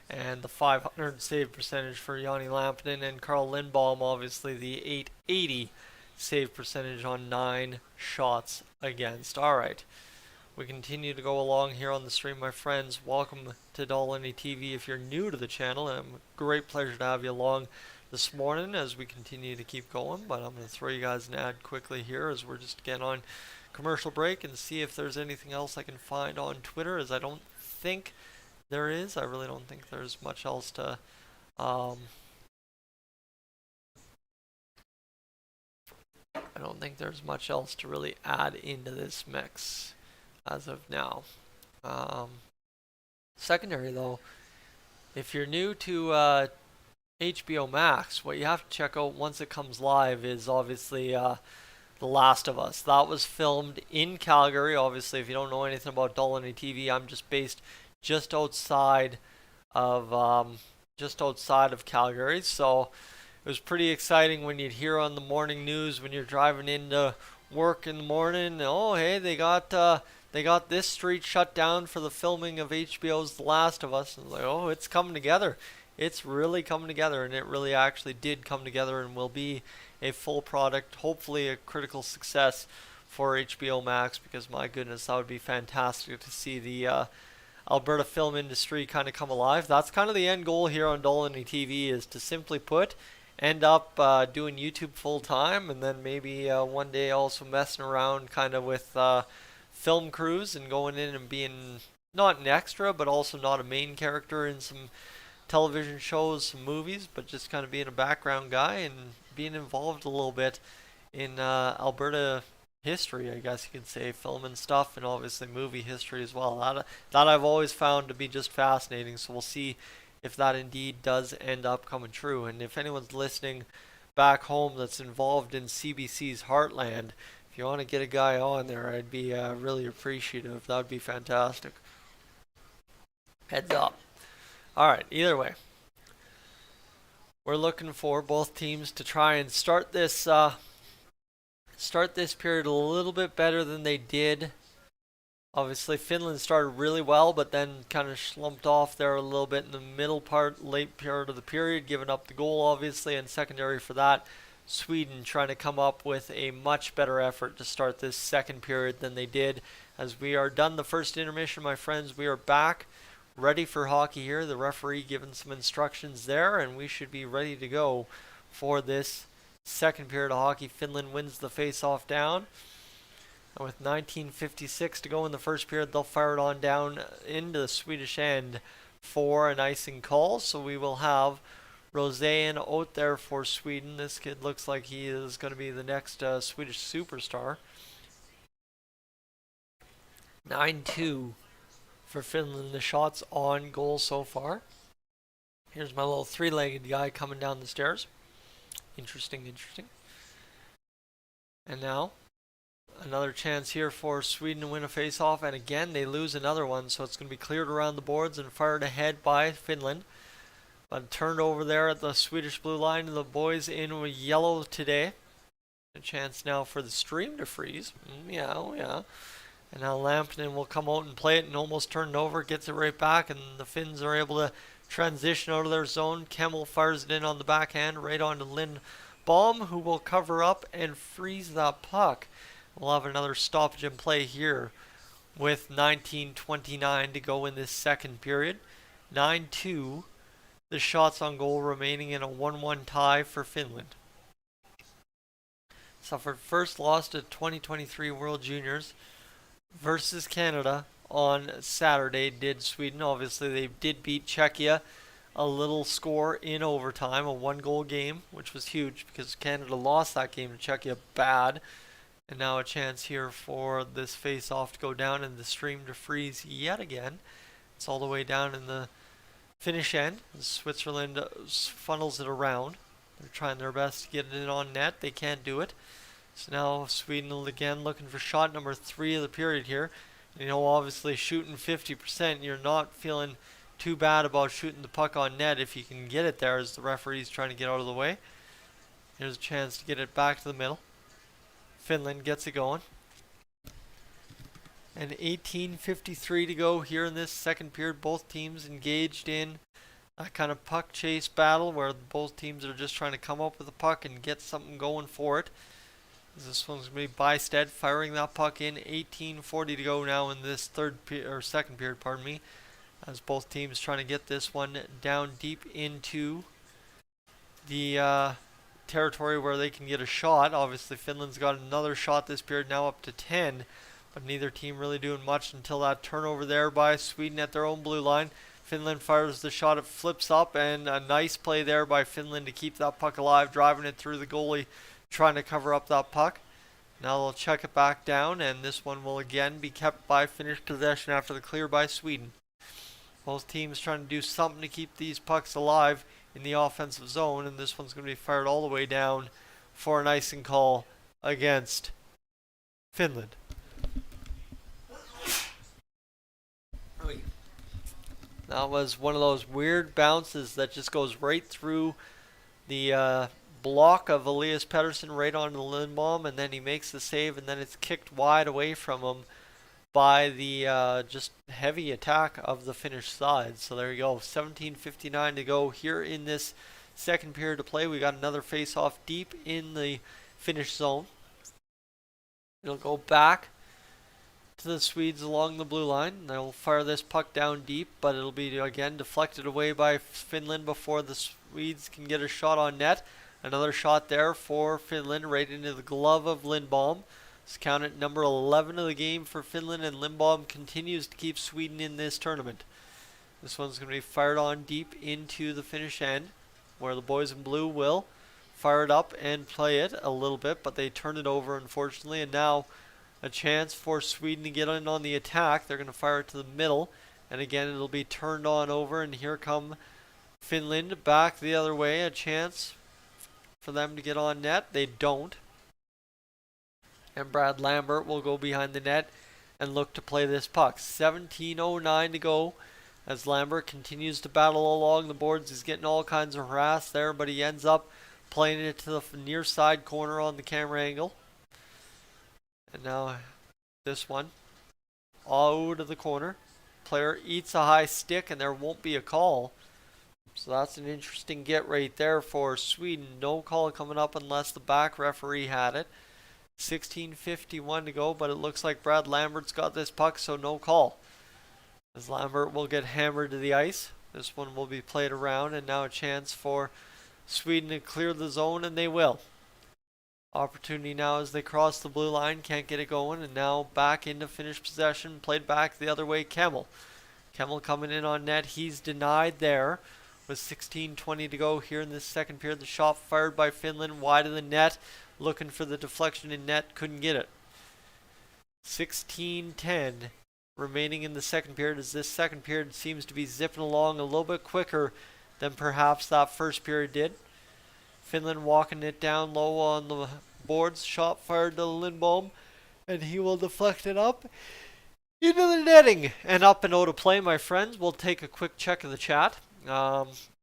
and the 500 save percentage for Yanni Lampinen, and Carl Lindbaum, obviously the 880 save percentage on 9 shots against. Alright, we continue to go along here on the stream, my friends. Welcome to Dolany TV if you're new to the channel, and it's a great pleasure to have you along this morning as we continue to keep going. But I'm going to throw you guys an ad quickly here as we're just getting on commercial break and see if there's anything else I can find on Twitter, as I don't think there is. I really don't think there's much else to I don't think there's much else to really add into this mix as of now. Secondary though, if you're new to HBO Max, what you have to check out once it comes live is obviously The Last of Us. That was filmed in Calgary. Obviously, if you don't know anything about Dolany TV, I'm just based just outside of Calgary. So it was pretty exciting when you'd hear on the morning news when you're driving into work in the morning. Oh, hey, they got this street shut down for the filming of HBO's The Last of Us. And like, oh, it's coming together. It's really coming together, and it really actually did come together and will be a full product, hopefully a critical success for HBO Max, because my goodness, that would be fantastic to see the Alberta film industry kind of come alive. That's kind of the end goal here on Dolany TV, is to simply put, end up doing YouTube full time, and then maybe one day also messing around kind of with film crews and going in and being not an extra, but also not a main character in some television shows, some movies, but just kind of being a background guy and being involved a little bit in Alberta history, I guess you could say, film and stuff, and obviously movie history as well. That I've always found to be just fascinating, so we'll see if that indeed does end up coming true. And if anyone's listening back home that's involved in CBC's Heartland, if you want to get a guy on there, I'd be really appreciative. That would be fantastic. Heads up. Alright, either way, we're looking for both teams to try and start this period a little bit better than they did. Obviously, Finland started really well, but then kind of slumped off there a little bit in the late part of the period, giving up the goal, obviously, and secondary for that, Sweden trying to come up with a much better effort to start this second period than they did. As we are done the first intermission, my friends, we are back, ready for hockey here. The referee giving some instructions there, and we should be ready to go for this second period of hockey. Finland wins the face-off down. And with 19:56 to go in the first period, they'll fire it on down into the Swedish end for an icing call. So we will have Rosén out there for Sweden. This kid looks like he is going to be the next Swedish superstar. 9-2 for Finland. The shots on goal so far. Here's my little three-legged guy coming down the stairs. Interesting, interesting. And now, another chance here for Sweden to win a face-off, and again they lose another one, so it's going to be cleared around the boards and fired ahead by Finland. But turned over there at the Swedish blue line, and the boys in yellow today. A chance now for the stream to freeze. Yeah, oh yeah. And now Lampinen will come out and play it and almost turn it over, gets it right back, and the Finns are able to transition out of their zone. Kemmel fires it in on the backhand right onto Lindbaum, who will cover up and freeze that puck. We'll have another stoppage in play here with 19:29 to go in this second period. 9-2. The shots on goal remaining in a 1-1 tie for Finland. Suffered first loss to 2023 World Juniors versus Canada on Saturday, did Sweden. Obviously, they did beat Czechia. A little score in overtime, a 1-goal game, which was huge because Canada lost that game to Czechia bad. And now a chance here for this face-off to go down and the stream to freeze yet again. It's all the way down in the Finnish end. Switzerland funnels it around. They're trying their best to get it in on net. They can't do it. So now Sweden again looking for shot number 3 of the period here. You know, obviously shooting 50%, you're not feeling too bad about shooting the puck on net if you can get it there as the referee's trying to get out of the way. Here's a chance to get it back to the middle. Finland gets it going. And 18:53 to go here in this second period. Both teams engaged in a kind of puck chase battle where both teams are just trying to come up with the puck and get something going for it. This one's going to be Bystead firing that puck in. 18:40 to go now in this second period, pardon me, as both teams trying to get this one down deep into the territory where they can get a shot. Obviously, Finland's got another shot this period, now up to 10. But neither team really doing much until that turnover there by Sweden at their own blue line. Finland fires the shot, it flips up, and a nice play there by Finland to keep that puck alive, driving it through the goalie, trying to cover up that puck. Now they'll check it back down, and this one will again be kept by Finnish possession after the clear by Sweden. Both teams trying to do something to keep these pucks alive in the offensive zone, and this one's going to be fired all the way down for an icing call against Finland. That was one of those weird bounces that just goes right through the block of Elias Pettersson right onto Lindbaum, and then he makes the save, and then it's kicked wide away from him by the just heavy attack of the Finnish side. So there you go, 17:59 to go here in this second period to play. We got another face-off deep in the Finnish zone. It'll go back to the Swedes along the blue line. They'll fire this puck down deep, but it'll be again deflected away by Finland before the Swedes can get a shot on net. Another shot there for Finland right into the glove of Lindbaum. It's counted number 11 of the game for Finland, and Lindbaum continues to keep Sweden in this tournament. This one's going to be fired on deep into the Finnish end, where the boys in blue will fire it up and play it a little bit, but they turn it over unfortunately, and now a chance for Sweden to get in on the attack. They're going to fire it to the middle, and again it'll be turned on over, and here come Finland back the other way. A chance for them to get on net. They don't. And Brad Lambert will go behind the net and look to play this puck. 17:09 to go as Lambert continues to battle along the boards. He's getting all kinds of harass there, but he ends up playing it to the near side corner on the camera angle. And now this one out of the corner. Player eats a high stick and there won't be a call. So that's an interesting get right there for Sweden. No call coming up unless the back referee had it. 16:51 to go, but it looks like Brad Lambert's got this puck, so no call. As Lambert will get hammered to the ice. This one will be played around, and now a chance for Sweden to clear the zone, and they will. Opportunity now as they cross the blue line, can't get it going, and now back into Finnish possession, played back the other way, Kemmel. Kemmel coming in on net, he's denied there with 16:20 to go here in this second period. The shot fired by Finland wide of the net, looking for the deflection in net, couldn't get it. 16:10 remaining in the second period, as this second period seems to be zipping along a little bit quicker than perhaps that first period did. Finland walking it down low on the boards. Shot fired to Lindholm, and he will deflect it up into the netting. And up and out of play, my friends. We'll take a quick check of the chat.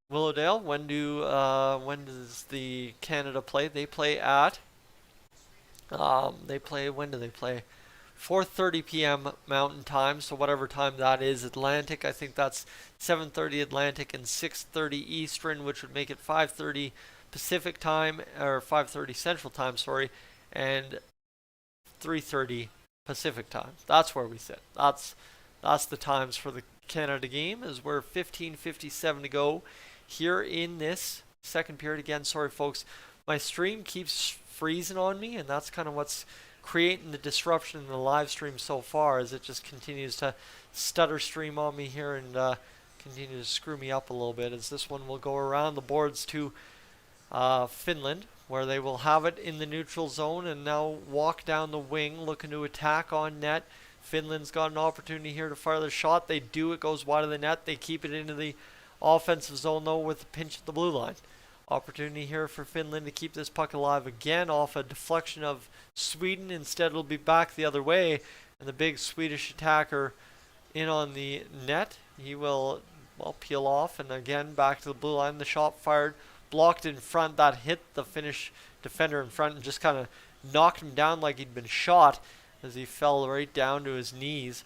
Willowdale, when does the Canada play? They play at when do they play? 4:30 p.m. Mountain Time, so whatever time that is Atlantic. I think that's 7:30 Atlantic and 6:30 Eastern, which would make it 5:30 Pacific Time, or 5:30 Central Time, sorry, and 3:30 Pacific Time. That's where we sit. That's the times for the Canada game, as we're 15:57 to go here in this second period. Again, sorry folks, my stream keeps freezing on me, and that's kind of what's creating the disruption in the live stream so far, as it just continues to stutter stream on me here and continue to screw me up a little bit, as this one will go around the boards to Finland, where they will have it in the neutral zone and now walk down the wing looking to attack on net. Finland's got an opportunity here to fire the shot. They do. It goes wide of the net. They keep it into the offensive zone though with a pinch at the blue line. Opportunity here for Finland to keep this puck alive again off a deflection of Sweden. Instead, it'll be back the other way, and the big Swedish attacker in on the net. He will, well, peel off, and again back to the blue line. The shot fired, blocked in front. That hit the Finnish defender in front and just kind of knocked him down like he'd been shot as he fell right down to his knees.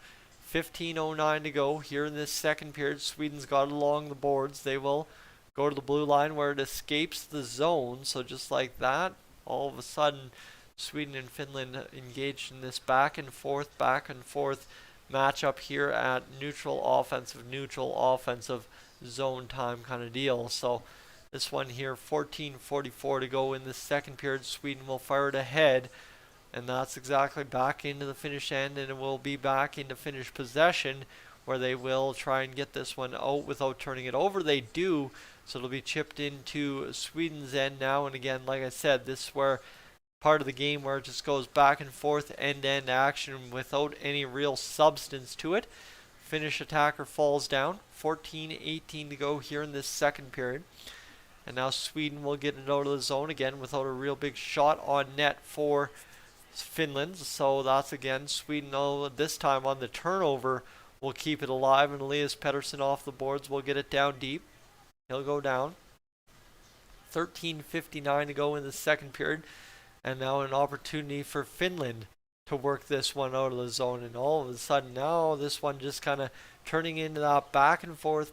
15:09 to go here in this second period. Sweden's got it along the boards. They will go to the blue line where it escapes the zone. So just like that, all of a sudden, Sweden and Finland engaged in this back and forth matchup here at neutral offensive zone time kind of deal. So this one here, 14:44 to go in the second period. Sweden will fire it ahead, and that's exactly back into the Finnish end, and it will be back into Finnish possession, where they will try and get this one out without turning it over. They do, so it'll be chipped into Sweden's end now. And again, like I said, this is where part of the game where it just goes back and forth, end-to-end action without any real substance to it. Finnish attacker falls down. 14:18 to go here in this second period. And now Sweden will get it out of the zone again without a real big shot on net for Finland. So that's again Sweden, this time on the turnover, will keep it alive, and Elias Pettersson off the boards will get it down deep. He'll go down. 13:59 to go in the second period, and now an opportunity for Finland to work this one out of the zone. And all of a sudden now this one just kind of turning into that back and forth.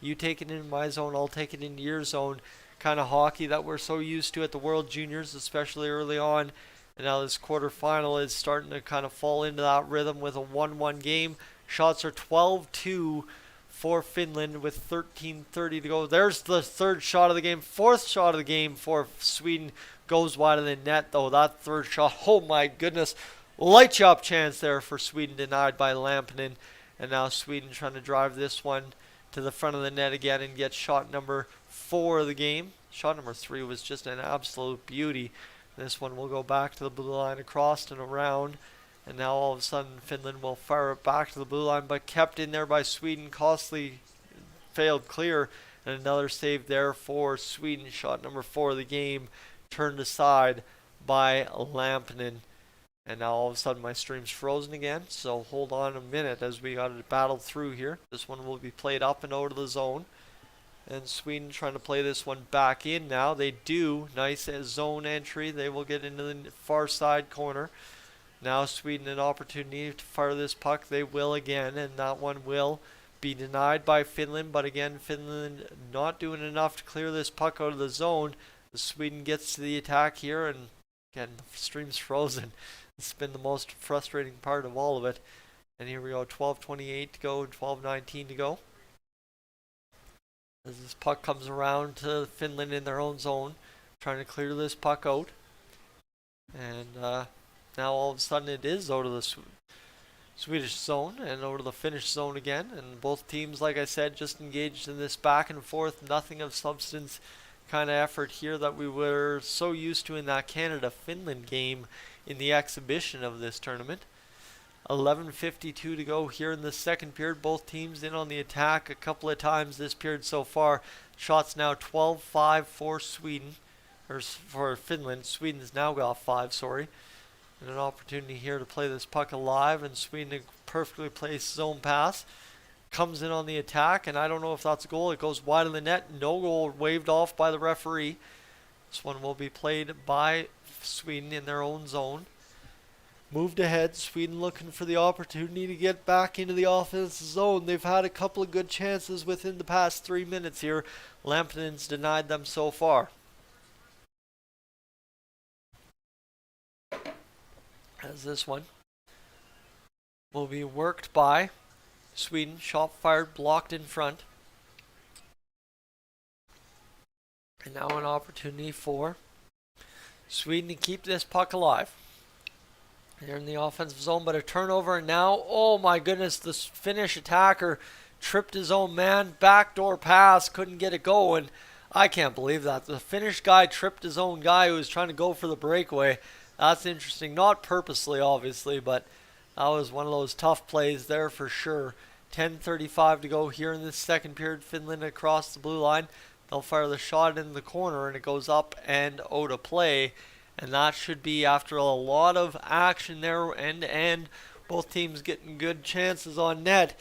You take it in my zone, I'll take it into your zone kind of hockey that we're so used to at the World Juniors, especially early on. And now this quarterfinal is starting to kind of fall into that rhythm with a 1-1 game. Shots are 12-2 for Finland with 13:30 to go. There's the third shot of the game. Fourth shot of the game for Sweden. Goes wide of the net, though. That third shot, oh my goodness. Light shot chance there for Sweden, denied by Lampinen. And now Sweden trying to drive this one to the front of the net again and get shot number 4 of the game. Shot number 3 was just an absolute beauty. This one will go back to the blue line, across and around. And now all of a sudden Finland will fire it back to the blue line, but kept in there by Sweden. Costly failed clear. And another save there for Sweden. Shot number 4 of the game turned aside by Lampinen. And now all of a sudden my stream's frozen again. So hold on a minute as we got to battle through here. This one will be played up and out of the zone. And Sweden trying to play this one back in now. They do. Nice zone entry. They will get into the far side corner. Now Sweden an opportunity to fire this puck. They will again, and that one will be denied by Finland. But again, Finland not doing enough to clear this puck out of the zone. Sweden gets to the attack here, and again, the stream's frozen. It's been the most frustrating part of all of it. And here we go, 12:28 to go and 12:19 to go. As this puck comes around to Finland in their own zone, trying to clear this puck out. And now all of a sudden it is out of the Swedish zone and over to the Finnish zone again. And both teams, like I said, just engaged in this back and forth, nothing of substance kind of effort here that we were so used to in that Canada-Finland game in the exhibition of this tournament. 11:52 to go here in the second period. Both teams in on the attack a couple of times this period so far. Shots now 12-5 for Sweden, or for Finland. Sweden's now got 5, sorry. And an opportunity here to play this puck alive, and Sweden perfectly placed zone pass. Comes in on the attack, and I don't know if that's a goal. It goes wide of the net. No goal, waved off by the referee. This one will be played by Sweden in their own zone. Moved ahead, Sweden looking for the opportunity to get back into the offensive zone. They've had a couple of good chances within the past 3 minutes here. Lampinen's denied them so far. As this one will be worked by Sweden. Shot fired, blocked in front. And now an opportunity for Sweden to keep this puck alive. They're in the offensive zone, but a turnover, and now, oh my goodness, the Finnish attacker tripped his own man. Backdoor pass, couldn't get it going. I can't believe that. The Finnish guy tripped his own guy who was trying to go for the breakaway. That's interesting. Not purposely, obviously, but that was one of those tough plays there for sure. 10:35 to go here in this second period. Finland across the blue line. They'll fire the shot in the corner, and it goes up and out of play. And that should be after a lot of action there, end-to-end. Both teams getting good chances on net.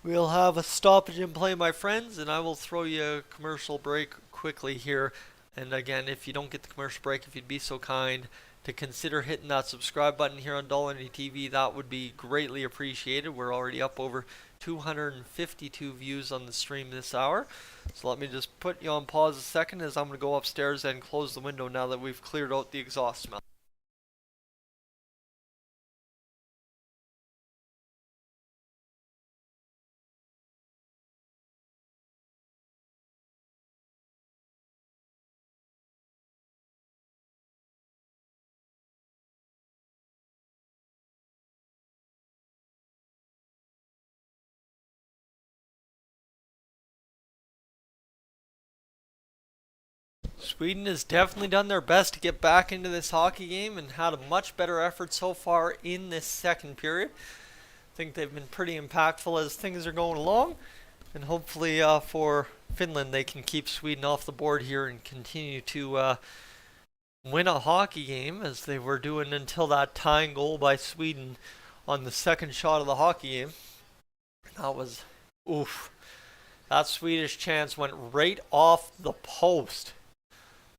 We'll have a stoppage in play, my friends, and I will throw you a commercial break quickly here. And again, if you don't get the commercial break, if you'd be so kind to consider hitting that subscribe button here on Dollarny TV, that would be greatly appreciated. We're already up over 252 views on the stream this hour. So let me just put you on pause a second as I'm going to go upstairs and close the window now that we've cleared out the exhaust smell. Sweden has definitely done their best to get back into this hockey game and had a much better effort so far in this second period. I think they've been pretty impactful as things are going along, and hopefully for Finland they can keep Sweden off the board here and continue to win a hockey game as they were doing until that tying goal by Sweden on the second shot of the hockey game. That was, oof. That Swedish chance went right off the post.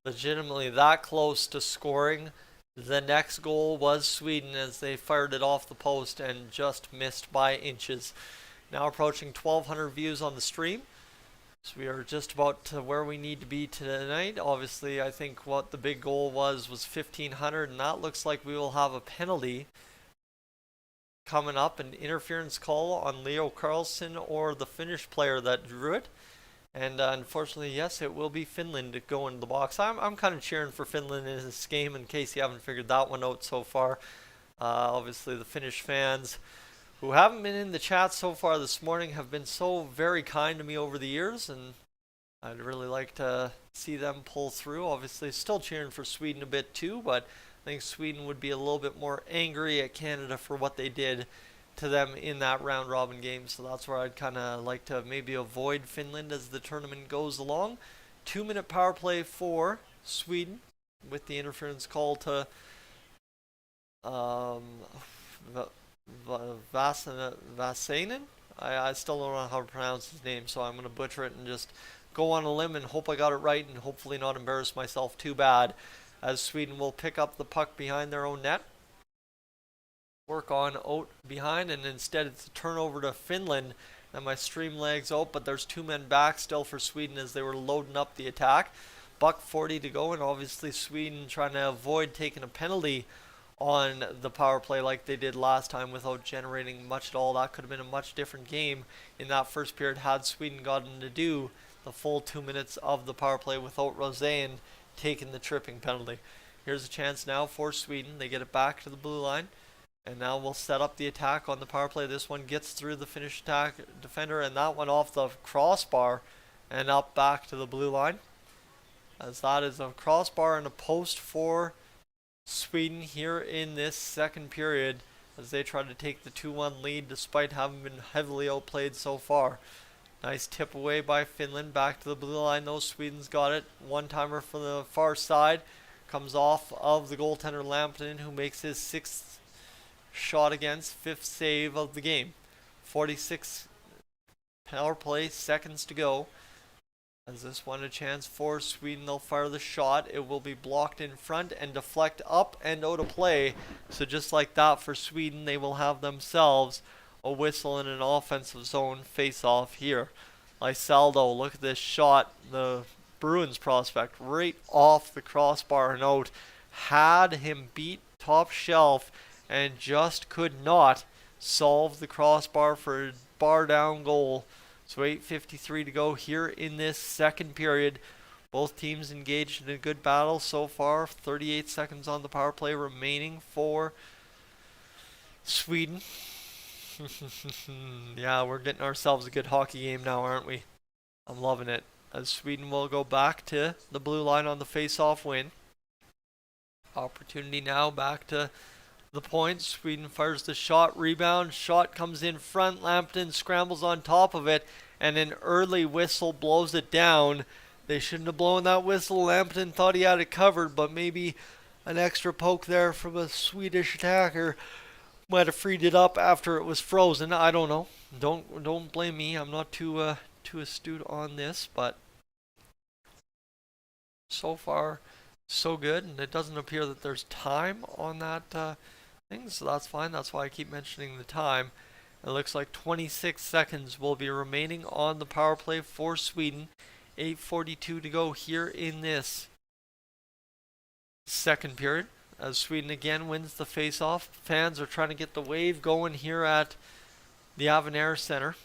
Legitimately that close to scoring. The next goal was Sweden as they fired it off the post and just missed by inches. Now approaching 1,200 views on the stream. So we are just about to where we need to be tonight. Obviously, I think what the big goal was 1,500, and that looks like we will have a penalty coming up, an interference call on Leo Carlson or the Finnish player that drew it. And unfortunately, yes, it will be Finland to go into the box. I'm kind of cheering for Finland in this game in case you haven't figured that one out so far. Obviously, the Finnish fans who haven't been in the chat so far this morning have been so very kind to me over the years, and I'd really like to see them pull through. Obviously, still cheering for Sweden a bit too, but I think Sweden would be a little bit more angry at Canada for what they did to them in that round robin game. So that's where I'd kind of like to maybe avoid Finland as the tournament goes along. 2-minute power play for Sweden with the interference call to Vasanen. I still don't know how to pronounce his name, so I'm going to butcher it and just go on a limb and hope I got it right and hopefully not embarrass myself too bad, as Sweden will pick up the puck behind their own net. Work on out behind, and instead it's a turnover to Finland. And my stream lags out, but there's 2 men back still for Sweden as they were loading up the attack. $1:40 to go, and obviously Sweden trying to avoid taking a penalty on the power play like they did last time without generating much at all. That could have been a much different game in that first period had Sweden gotten to do the full 2 minutes of the power play without Rosén taking the tripping penalty. Here's a chance now for Sweden. They get it back to the blue line. And now we'll set up the attack on the power play. This one gets through the Finnish attack defender, and that one off the crossbar and up back to the blue line. As that is a crossbar and a post for Sweden here in this second period. as they try to take the 2-1 lead despite having been heavily outplayed so far. Nice tip away by Finland. Back to the blue line though. Sweden's got it. One-timer from the far side. Comes off of the goaltender Lampton, who makes his 6th shot against, 5th save of the game. 46 power play seconds to go. As this one a chance for Sweden, they'll fire the shot. It will be blocked in front and deflect up and out of play. So just like that for Sweden, they will have themselves a whistle in an offensive zone face-off here. Lysaldo, look at this shot. The Bruins prospect right off the crossbar and out. Had him beat top shelf and just could not solve the crossbar for a bar down goal. So 8:53 to go here in this second period. Both teams engaged in a good battle so far. 38 seconds on the power play remaining for Sweden. Yeah, we're getting ourselves a good hockey game now, aren't we? I'm loving it. As Sweden will go back to the blue line on the face-off win. Opportunity now back to the point. Sweden fires the shot, rebound. Shot comes in front. Lampton scrambles on top of it, and an early whistle blows it down. They shouldn't have blown that whistle. Lampton thought he had it covered, but maybe an extra poke there from a Swedish attacker might have freed it up after it was frozen. I don't know. Don't blame me. I'm not too astute on this, but so far so good, and it doesn't appear that there's time on that thing, so that's fine. That's why I keep mentioning the time. It looks like 26 seconds will be remaining on the power play for Sweden. 8:42 to go here in this second period, as Sweden again wins the face-off. Fans are trying to get the wave going here at the Avenir Center.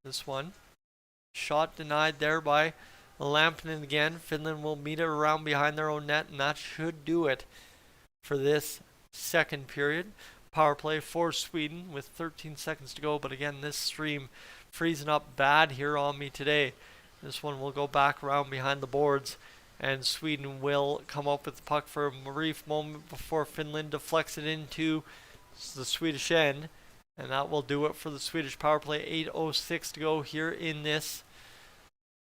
This one shot denied there by Lampinen again. Finland will meet it around behind their own net, and that should do it for this second period. Power play for Sweden with 13 seconds to go, but again, this stream freezing up bad here on me today. This one will go back around behind the boards, and Sweden will come up with the puck for a brief moment before Finland deflects it into the Swedish end, and that will do it for the Swedish power play. 8:06 to go here in this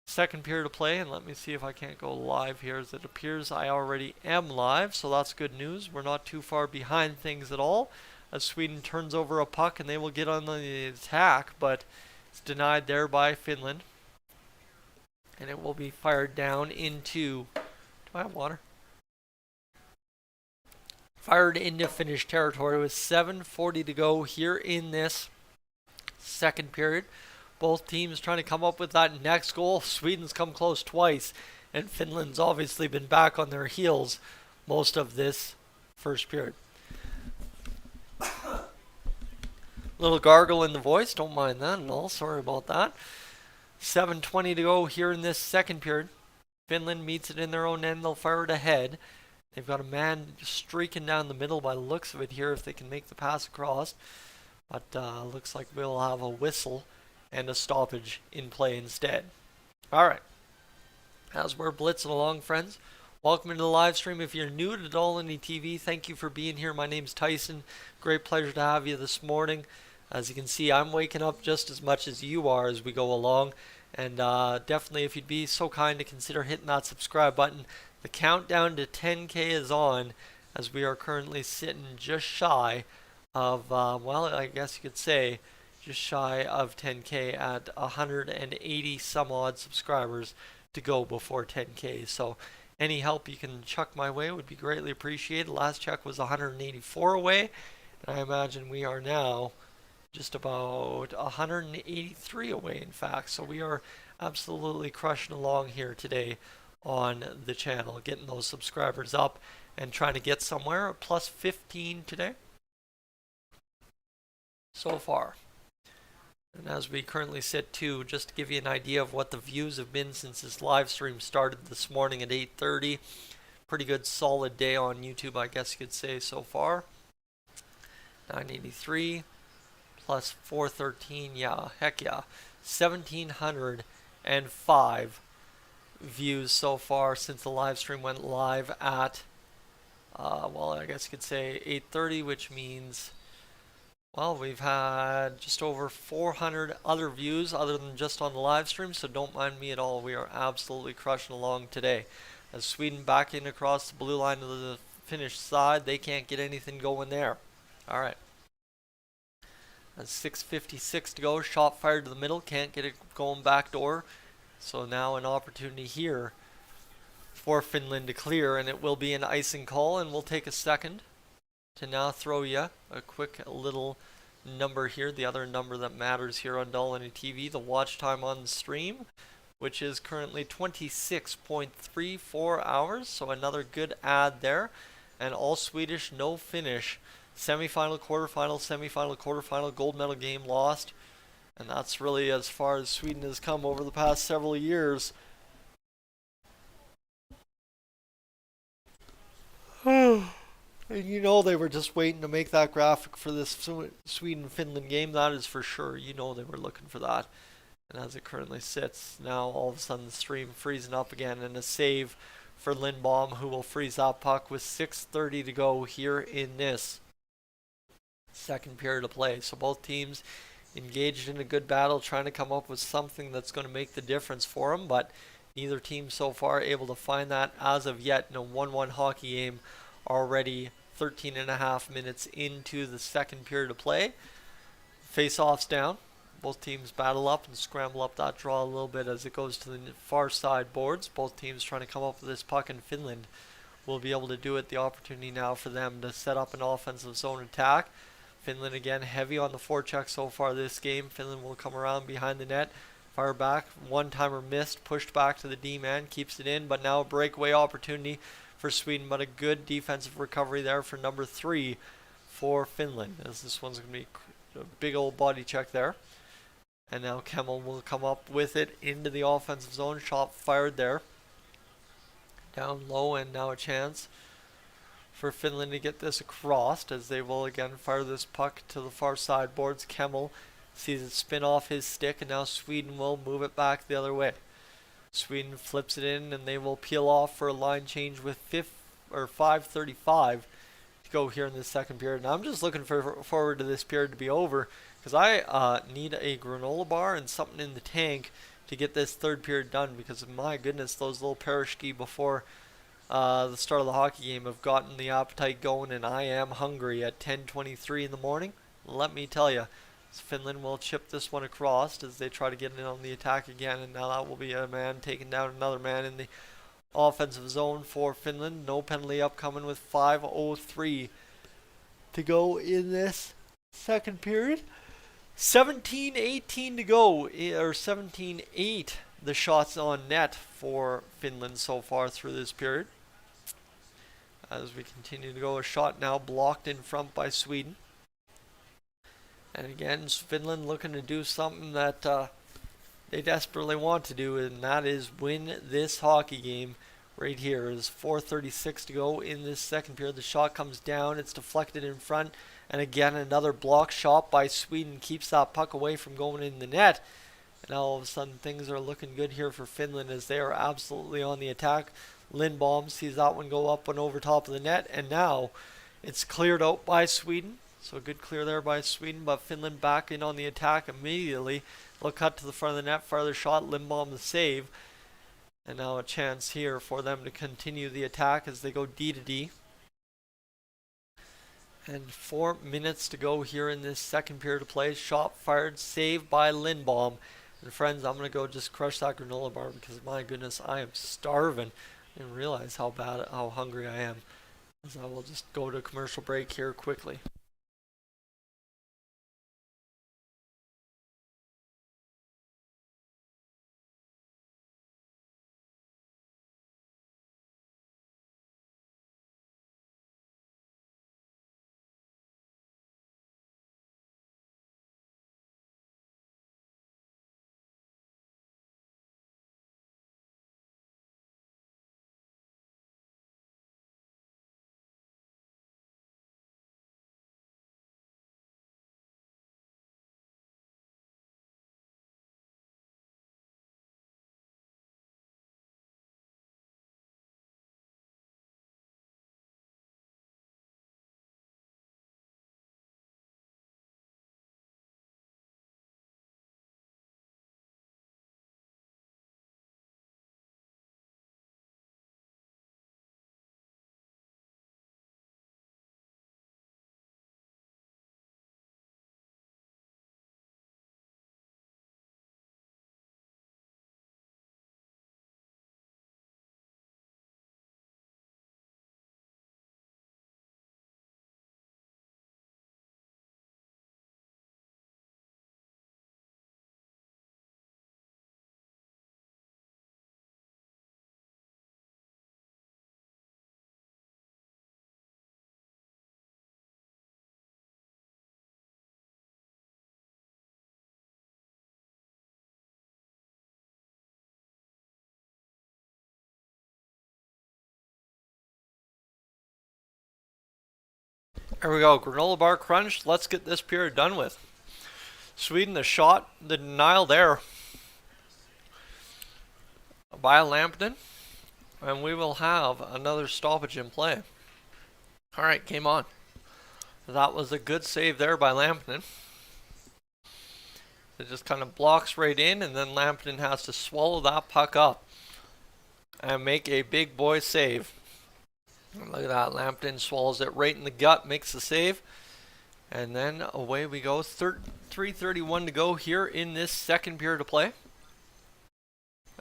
second period of play, and let me see if I can't go live here, as it appears I already am live, so that's good news. We're not too far behind things at all, as Sweden turns over a puck and they will get on the attack, but it's denied there by Finland, and it will be fired down into, do I have water? Fired into Finnish territory with 7:40 to go here in this second period. Both teams trying to come up with that next goal. Sweden's come close twice, and Finland's obviously been back on their heels most of this first period. Little gargle in the voice, don't mind that at all, sorry about that. 7:20 to go here in this second period. Finland meets it in their own end, they'll fire it ahead. They've got a man streaking down the middle by the looks of it here if they can make the pass across. But looks like we'll have a whistle and a stoppage in play instead. Alright, as we're blitzing along, friends, welcome into the live stream. If you're new to Dolany TV, thank you for being here. My name's Tyson. Great pleasure to have you this morning. As you can see, I'm waking up just as much as you are as we go along. And definitely, if you'd be so kind to consider hitting that subscribe button. The countdown to 10K is on, as we are currently sitting just shy of, well, I guess you could say, just shy of 10K at 180 some odd subscribers to go before 10K. So any help you can chuck my way would be greatly appreciated. Last check was 184 away, and I imagine we are now just about 183 away, in fact. So we are absolutely crushing along here today on the channel, getting those subscribers up and trying to get somewhere. Plus 15 today so far. And as we currently sit too, just to give you an idea of what the views have been since this live stream started this morning at 8:30. Pretty good solid day on YouTube, I guess you could say, so far. 983 plus 413, yeah, heck yeah. 1,705 views so far since the live stream went live at, well, I guess you could say 8:30, which means Well, we've had just over 400 other views other than just on the live stream, so don't mind me at all. We are absolutely crushing along today. As Sweden backing across the blue line to the Finnish side, they can't get anything going there. All right. That's 6:56 to go. Shot fired to the middle. Can't get it going back door. So now an opportunity here for Finland to clear, and it will be an icing call, and we'll take a second to now throw you a quick little number here, the other number that matters here on Dolly TV, the watch time on the stream, which is currently 26.34 hours, so another good ad there. And all Swedish, no Finnish. Semi-final, quarterfinal, semi-final, quarterfinal, gold medal game lost. And that's really as far as Sweden has come over the past several years. And you know they were just waiting to make that graphic for this Sweden-Finland game. That is for sure. You know they were looking for that. And as it currently sits, now all of a sudden the stream freezing up again, and a save for Lindbaum, who will freeze that puck with 6:30 to go here in this second period of play. So both teams engaged in a good battle, trying to come up with something that's going to make the difference for them, but neither team so far able to find that as of yet in a 1-1 hockey game already 13 and a half minutes into the second period of play. Face-offs down. Both teams battle up and scramble up that draw a little bit as it goes to the far side boards. Both teams trying to come up with this puck, and Finland will be able to do it. The opportunity now for them to set up an offensive zone attack. Finland again heavy on the forecheck so far this game. Finland will come around behind the net, fire back, one-timer missed, pushed back to the D-man, keeps it in, but now a breakaway opportunity for Sweden, but a good defensive recovery there for number 3 for Finland, as this one's going to be a big old body check there. And now Kemmel will come up with it into the offensive zone. Shot fired there. Down low, and now a chance for Finland to get this across, as they will again fire this puck to the far side boards. Kemmel sees it spin off his stick, and now Sweden will move it back the other way. Sweden flips it in, and they will peel off for a line change with 5:35 to go here in the second period. And I'm just looking forward to this period to be over, because I need a granola bar and something in the tank to get this third period done, because my goodness, those little parashki before the start of the hockey game have gotten the appetite going, and I am hungry at 10:23 in the morning. Let me tell you. Finland will chip this one across as they try to get in on the attack again, and now that will be a man taking down another man in the offensive zone for Finland. No penalty upcoming with 5:03 to go in this second period. 17:18 to go, or 17:8 the shots on net for Finland so far through this period. As we continue to go, a shot now blocked in front by Sweden. And again, Finland looking to do something that they desperately want to do, and that is win this hockey game right here. There's 4:36 to go in this second period. The shot comes down. It's deflected in front. And again, another block shot by Sweden keeps that puck away from going in the net. And now all of a sudden, things are looking good here for Finland as they are absolutely on the attack. Lindbaum sees that one go up and over top of the net. And now it's cleared out by Sweden. So a good clear there by Sweden, but Finland back in on the attack immediately. They'll cut to the front of the net, fire their shot, Lindbaum the save. And now a chance here for them to continue the attack as they go D to D. And 4 minutes to go here in this second period of play. Shot fired, saved by Lindbaum. And friends, I'm going to go just crush that granola bar because my goodness, I am starving. I didn't realize how hungry I am. So I will just go to a commercial break here quickly. There we go, granola bar crunch. Let's get this period done with. Sweden, the shot, the denial there by Lampton. And we will have another stoppage in play. Alright, game on. That was a good save there by Lampton. It just kind of blocks right in, and then Lampton has to swallow that puck up and make a big boy save. And look at that, Lampton swallows it right in the gut, makes the save, and then away we go. 3:31 to go here in this second period of play.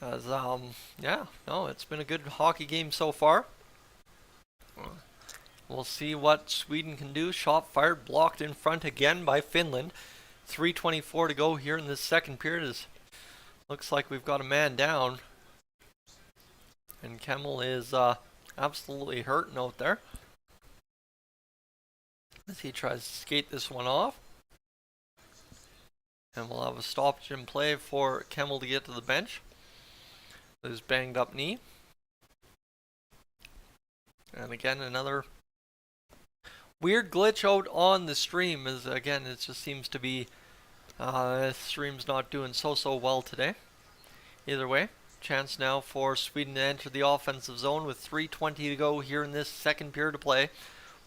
As it's been a good hockey game so far. We'll see what Sweden can do. Shot fired, blocked in front again by Finland. 3:24 to go here in this second period. Looks like we've got a man down. And Kemmel is absolutely hurting out there as he tries to skate this one off. And we'll have a stoppage in play for Kemmel to get to the bench with his banged up knee. And again, another weird glitch out on the stream. Is again, it just seems to be the stream's not doing so well today. Either way, chance now for Sweden to enter the offensive zone with 3:20 to go here in this second period of play.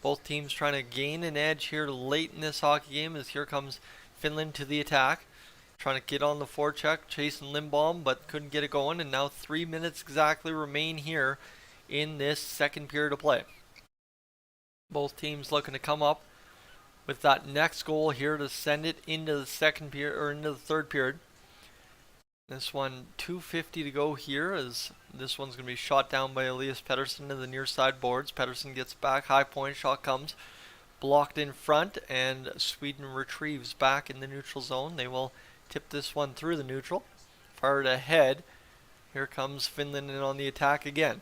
Both teams trying to gain an edge here late in this hockey game, as here comes Finland to the attack, trying to get on the forecheck, chasing Lindbaum, but couldn't get it going. And now 3 minutes exactly remain here in this second period of play. Both teams looking to come up with that next goal here to send it into the second period, or into the third period. This one, 2:50 to go here, as this one's going to be shot down by Elias Pettersson to the near side boards. Pettersson gets back, high point, shot comes, blocked in front, and Sweden retrieves back in the neutral zone. They will tip this one through the neutral, fired ahead. Here comes Finland in on the attack again.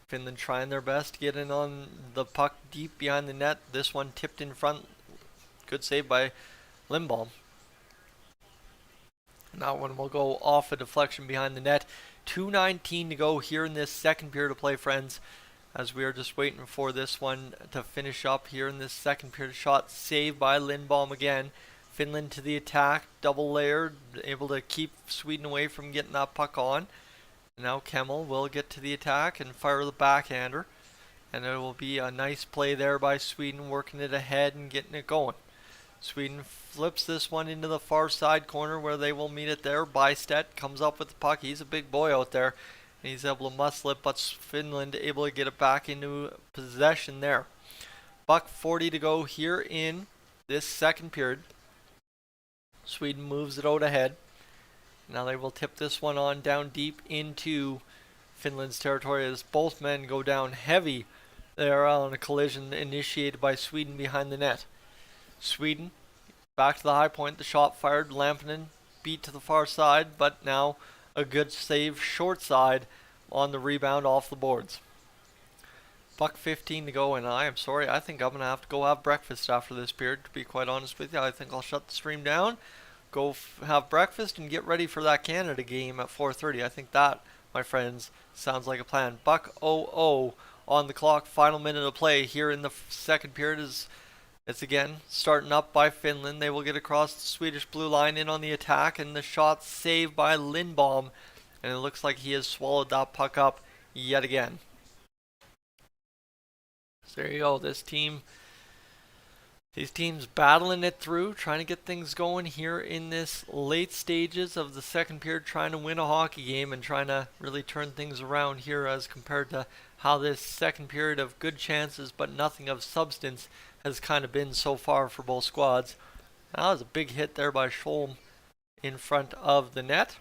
Finland trying their best to get in on the puck deep behind the net. This one tipped in front. Good save by Lindbaum. And that one will go off a deflection behind the net. 2:19 to go here in this second period of play, friends, as we are just waiting for this one to finish up here in this second period. Shot saved by Lindbaum again. Finland to the attack, double layered, able to keep Sweden away from getting that puck on. Now Kemmel will get to the attack and fire the backhander. And it will be a nice play there by Sweden, working it ahead and getting it going. Sweden flips this one into the far side corner where they will meet it there. Bystedt comes up with the puck. He's a big boy out there, and he's able to muscle it, but Finland able to get it back into possession there. $1:40 to go here in this second period. Sweden moves it out ahead. Now they will tip this one on down deep into Finland's territory as both men go down heavy there on a collision initiated by Sweden behind the net. Sweden back to the high point. The shot fired. Lampinen beat to the far side, but now a good save short side on the rebound off the boards. $1:15 to go, and I am sorry. I think I'm going to have to go have breakfast after this period, to be quite honest with you. I think I'll shut the stream down, go have breakfast, and get ready for that Canada game at 4:30. I think that, my friends, sounds like a plan. $1:00 on the clock. Final minute of play here in the second period. It's again starting up by Finland. They will get across the Swedish blue line in on the attack, and the shot saved by Lindbaum. And it looks like he has swallowed that puck up yet again. So there you go. These teams battling it through, trying to get things going here in this late stages of the second period, trying to win a hockey game and trying to really turn things around here as compared to how this second period of good chances but nothing of substance has kind of been so far for both squads. That was a big hit there by Scholm in front of the net.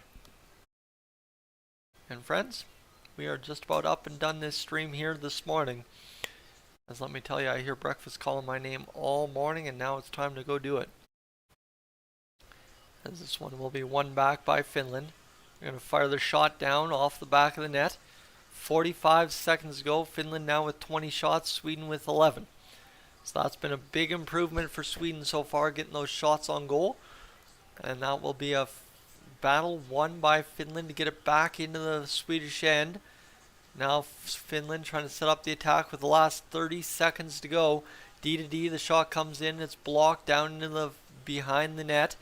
And friends, we are just about up and done this stream here this morning. As let me tell you, I hear breakfast calling my name all morning, and now it's time to go do it. As this one will be won back by Finland. They're going to fire the shot down off the back of the net. 45 seconds to go. Finland now with 20 shots, Sweden with 11. So that's been a big improvement for Sweden so far, getting those shots on goal. And that will be a battle won by Finland to get it back into the Swedish end. Now Finland trying to set up the attack with the last 30 seconds to go. D to D, the shot comes in. It's blocked down into the behind the net.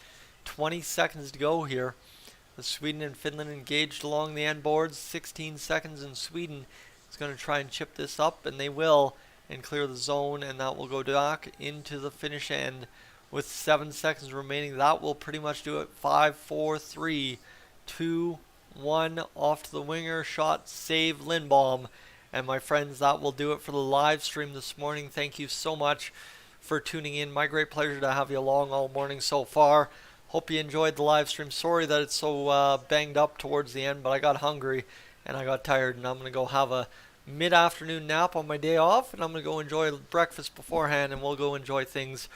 20 seconds to go here. The Sweden and Finland engaged along the end boards. 16 seconds, and Sweden is going to try and chip this up, and they will, and clear the zone, and that will go back into the finish end with 7 seconds remaining. That will pretty much do it. 5, 4, 3, 2, 1. Off to the winger. Shot, save, Lindbaum. And my friends, that will do it for the live stream this morning. Thank you so much for tuning in. My great pleasure to have you along all morning so far. Hope you enjoyed the live stream. Sorry that it's so banged up towards the end, but I got hungry and I got tired, and I'm going to go have a mid-afternoon nap on my day off, and I'm going to go enjoy breakfast beforehand, and we'll go enjoy things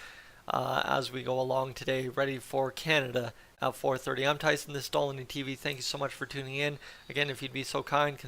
as we go along today, ready for Canada at 4:30. I'm Tyson, this is Dolany TV. Thank you so much for tuning in. Again, if you'd be so kind,